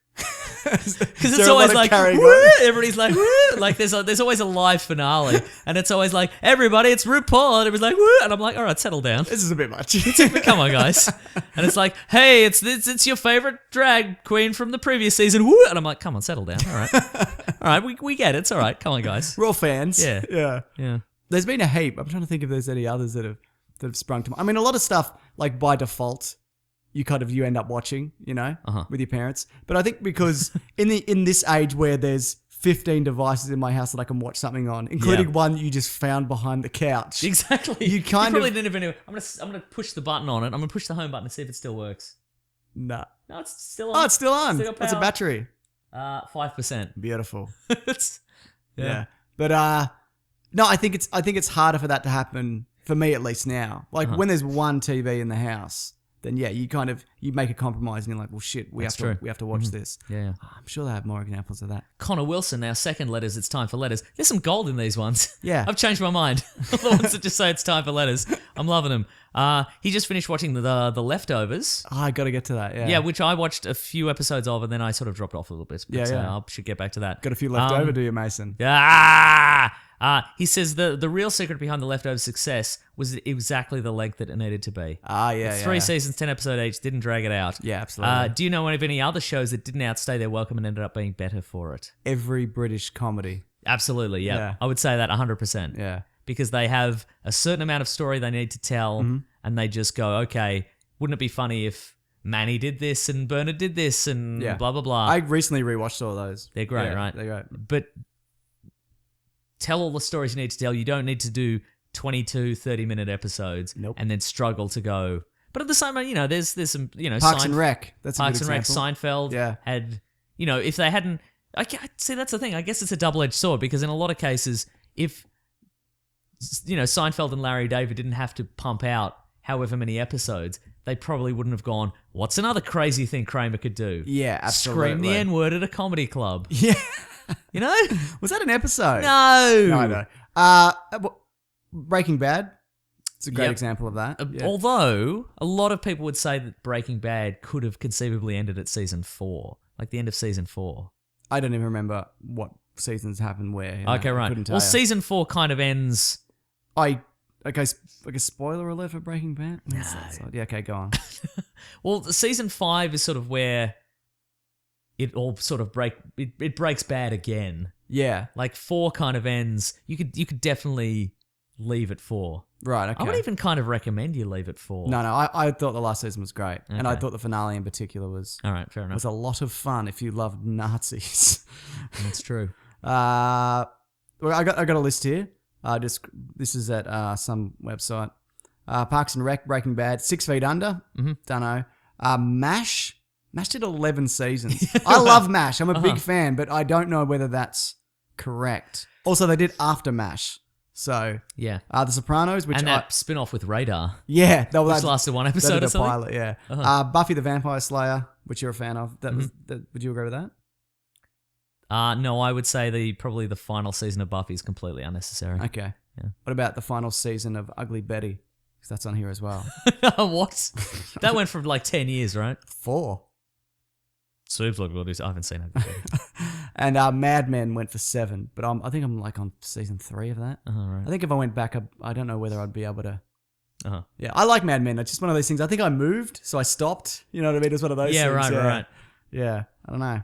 Because it's always like, woo! Everybody's like, woo! Like there's always a live finale, and it's always like, everybody, it's RuPaul, and everybody's like, woo! And I'm like, all right, settle down. This is a bit much. Come on, guys. And it's like, hey, it's your favorite drag queen from the previous season, woo! And I'm like, come on, settle down. All right, we get it. It's all right. Come on, guys. We're all fans. Yeah. Yeah. Yeah. There's been a heap. I'm trying to think if there's any others that have sprung to mind. I mean, a lot of stuff, like by default, you end up watching, with your parents. But I think because in this age where there's 15 devices in my house that I can watch something on, including one that you just found behind the couch. Exactly. You probably didn't even. I'm gonna push the button on it. I'm gonna push the home button and see if it still works. Nah. No, it's still on. Oh, it's still on. Still got What's a power. battery? 5%. Beautiful. It's Yeah. But no, I think it's harder for that to happen for me at least now. Like when there's one TV in the house, then yeah, you make a compromise and you're like, well, shit, we have to watch this. Yeah. I'm sure they have more examples of that. Connor Wilson, now second letters, it's time for letters. There's some gold in these ones. Yeah. I've changed my mind. The ones that just say it's time for letters. I'm loving them. He just finished watching the Leftovers. Oh, I got to get to that. Yeah. Yeah, which I watched a few episodes of and then I sort of dropped off a little bit. But, Yeah. I should get back to that. Got a few left over, do you, Mason? He says the real secret behind the Leftovers' success was exactly the length that it needed to be. Yeah. 3 seasons, 10 episodes each, didn't drag it out. Yeah, absolutely. Do you know of any other shows that didn't outstay their welcome and ended up being better for it? Every British comedy. Absolutely, yeah. Yeah. I would say that 100%. Yeah. Because they have a certain amount of story they need to tell, and they just go, okay, wouldn't it be funny if Manny did this and Bernard did this and blah, blah, blah. I recently rewatched all those. They're great, Yeah, right? They're great. But tell all the stories you need to tell. You don't need to do 22, 30-minute episodes and then struggle to go. But at the same time, there's some, Parks and Rec. That's a Parks good and Rec, example. Seinfeld had, if they hadn't... See, that's the thing. I guess it's a double-edged sword because in a lot of cases, if, Seinfeld and Larry David didn't have to pump out however many episodes, they probably wouldn't have gone, what's another crazy thing Kramer could do? Yeah, absolutely. Scream the N-word at a comedy club. Yeah. Was that an episode? No. No. Breaking Bad. It's a great Yep. example of that. Yeah. Although, a lot of people would say that Breaking Bad could have conceivably ended at season 4, like the end of season 4. I don't even remember what seasons happened where. Okay, I right. couldn't tell Well, you. season 4 kind of ends... Like a spoiler alert for Breaking Bad? No. Yeah, okay, go on. Well, season 5 is sort of where it all sort of it breaks bad again. Yeah. Like 4 kind of ends. You could definitely leave at 4. Right, okay. I would even kind of recommend you leave at 4. No, I thought the last season was great. And I Okay. thought the finale in particular was All right, fair enough. a lot of fun if you loved Nazis. That's true. Well, I got a list here. This is at some website. Parks and Rec, Breaking Bad, 6 Feet Under. Dunno. MASH. MASH did 11 seasons. I love MASH. I'm a big fan, but I don't know whether that's correct. Also, they did After MASH. So, Yeah. The Sopranos, which And that spin-off with Radar, yeah, which lasted one they episode did or a something. pilot, yeah. Buffy the Vampire Slayer, which you're a fan of. Would you agree with that? No, I would say probably the final season of Buffy is completely unnecessary. Okay. Yeah. What about the final season of Ugly Betty? Because that's on here as well. What? That went for like 10 years, right? 4. Seems like I haven't seen it. And Mad Men went for 7, but I think I'm like on season 3 of that. Right. I think if I went back, I don't know whether I'd be able to. Yeah, I like Mad Men. It's just one of those things. I think I moved, so I stopped. You know what I mean? It's one of those Yeah, things. right. Yeah, I don't know. Anyway,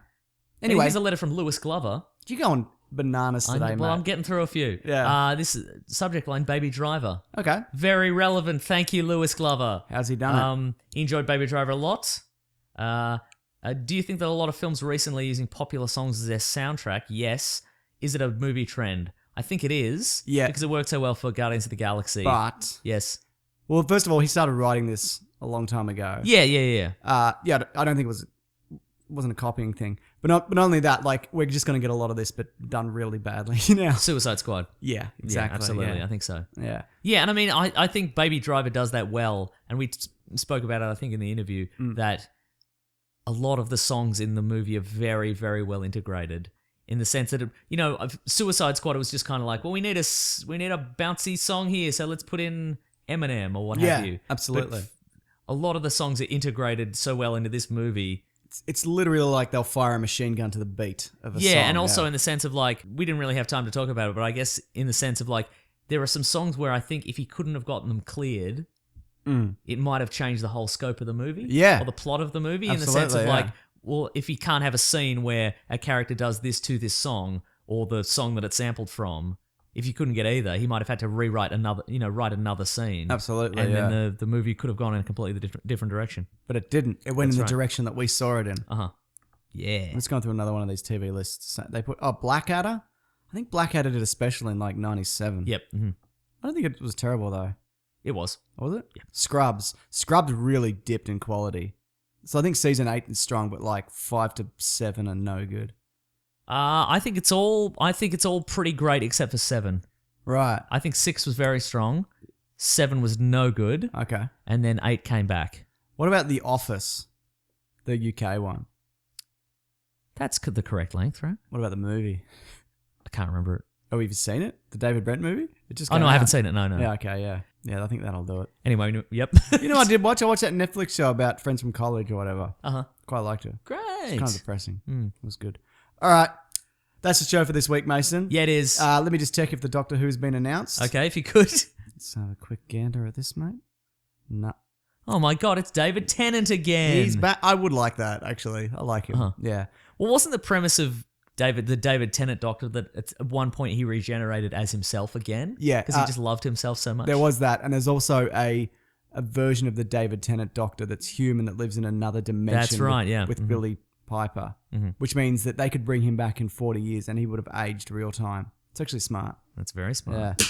Anyway, here's a letter from Lewis Glover. you go on bananas today, mate. I'm getting through a few. Yeah. This subject line, Baby Driver. Okay. Very relevant. Thank you, Lewis Glover. How's he done it? He enjoyed Baby Driver a lot. Do you think that a lot of films recently using popular songs as their soundtrack? Yes. Is it a movie trend? I think it is. Yeah. Because it worked so well for Guardians of the Galaxy. But, Yes. well, first of all, he started writing this a long time ago. Yeah. Yeah, I don't think it wasn't a copying thing. But not only that, like, we're just going to get a lot of this, but done really badly now. Suicide Squad. Yeah, exactly. Yeah, absolutely. Yeah. I think so. Yeah. Yeah, and I mean, I think Baby Driver does that well. And we spoke about it, I think, in the interview, that a lot of the songs in the movie are very, very well integrated. In the sense that, Suicide Squad, it was just kind of like, well, we need a bouncy song here, so let's put in Eminem or what have you. Absolutely. But a lot of the songs are integrated so well into this movie. It's literally like they'll fire a machine gun to the beat of a song. Yeah, and also in the sense of like, we didn't really have time to talk about it, but I guess in the sense of like, there are some songs where I think if he couldn't have gotten them cleared, it might have changed the whole scope of the movie. Yeah. Or the plot of the movie. Absolutely, in the sense of yeah. like, well, if he can't have a scene where a character does this to this song, or the song that it's sampled from, if you couldn't get either, he might have had to rewrite write another scene. Absolutely, and yeah. then the movie could have gone in a completely different direction. But it didn't. It went in the right. direction that we saw it in. Yeah. Let's go through another one of these TV lists. They put Blackadder. I think Blackadder did a special in like 97. Yep. Mm-hmm. I don't think it was terrible though. It was. Was it? Yeah. Scrubs really dipped in quality. So I think season 8 is strong, but like 5 to 7 are no good. I think it's all pretty great except for 7. Right. I think 6 was very strong. 7 was no good. Okay. And then 8 came back. What about The Office? The UK one. That's the correct length, right? What about the movie? I can't remember it. Oh, have you seen it? The David Brent movie? It just Oh, came no, I haven't out. seen it. No. Yeah, okay, yeah. Yeah, I think that'll do it. Anyway, yep. You know what I did watch? I watched that Netflix show about friends from college or whatever. Uh-huh. Quite liked it. Great. It's kind of depressing. It was good. All right. That's the show for this week, Mason. Yeah, it is. Let me just check if the Doctor Who's been announced. Okay, if you could. Let's have a quick gander at this, mate. No. Oh my God, it's David Tennant again. He's back. I would like that, actually. I like him. Yeah. Well, wasn't the premise of the David Tennant Doctor that at one point he regenerated as himself again? Yeah, Because he just loved himself so much? There was that. And there's also a version of the David Tennant Doctor that's human that lives in another dimension. That's right, yeah. With Billy Piper, which means that they could bring him back in 40 years and he would have aged real time. It's actually smart. That's very smart.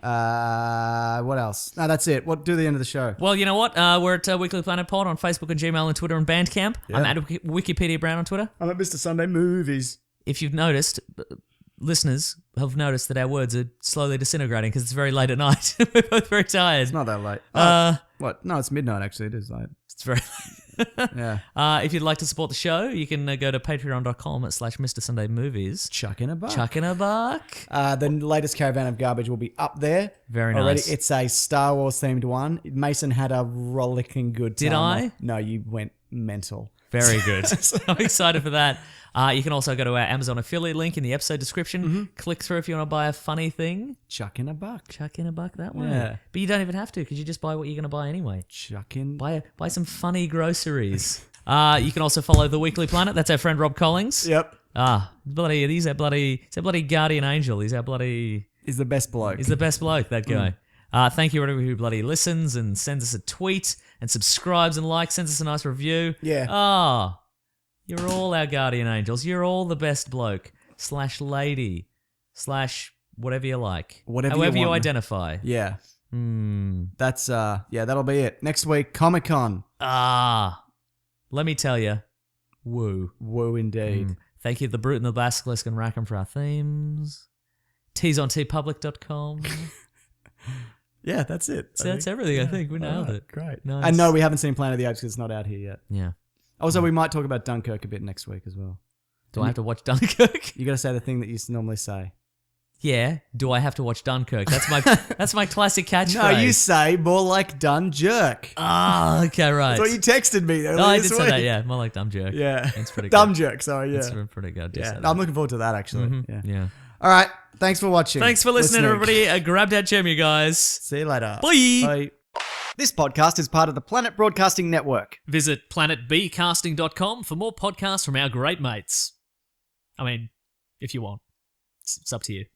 Yeah. What else? No, that's it. Do the end of the show. Well, you know what? We're at Weekly Planet Pod on Facebook and Gmail and Twitter and Bandcamp. Yeah. I'm at Wikipedia Brown on Twitter. I'm at Mr. Sunday Movies. If you've noticed, listeners have noticed that our words are slowly disintegrating because it's very late at night. We're both very tired. It's not that late. What? No, it's midnight, actually. It is late. It's very Yeah. if you'd like to support the show, you can go to patreon.com/Mr. Sunday Movies. Chuck in a buck. Chuck in a buck. The latest Caravan of Garbage will be up there. Very already. nice. It's a Star Wars themed one. Mason had a rollicking good time. Did I? No, you went mental. Very good. I'm excited for that. You can also go to our Amazon affiliate link in the episode description. Click through if you want to buy a funny thing. Chuck in a buck. Chuck in a buck that way. Yeah. But you don't even have to because you just buy what you're going to buy anyway. Chuck in. Buy some funny groceries. You can also follow The Weekly Planet. That's our friend Rob Collins. Yep. He's our bloody guardian angel. He's He's the best bloke. the best bloke, that guy. Thank you everyone who bloody listens and sends us a tweet and subscribes and likes, sends us a nice review. Yeah. You're all our guardian angels. You're all the best bloke / lady / whatever you like. However you want. identify. Yeah. That's that'll be it. Next week, Comic-Con. Let me tell you. Woo. Woo indeed. Thank you to The Brute and the Basilisk and Rackham for our themes. Tease on tpublic.com. Yeah, that's it. So that's everything, I think. We nailed it. Great. Nice. And no, we haven't seen Planet of the Apes because it's not out here yet. Yeah. Also, we might talk about Dunkirk a bit next week as well. Do I have to watch Dunkirk? You got to say the thing that you normally say. Yeah. Do I have to watch Dunkirk? That's my classic catchphrase. No, you say more like done jerk. Okay, right. That's what you texted me earlier No, I this did week. say that, yeah. More like dumb jerk. Yeah. It's pretty Dumb good. jerk, sorry, yeah. It's pretty good. Yeah, I'm looking forward to that, actually. Yeah. All right. Thanks for watching. Thanks for listening, everybody. Grab that gem, you guys. See you later. Bye. This podcast is part of the Planet Broadcasting Network. Visit planetbcasting.com for more podcasts from our great mates. I mean, if you want. It's up to you.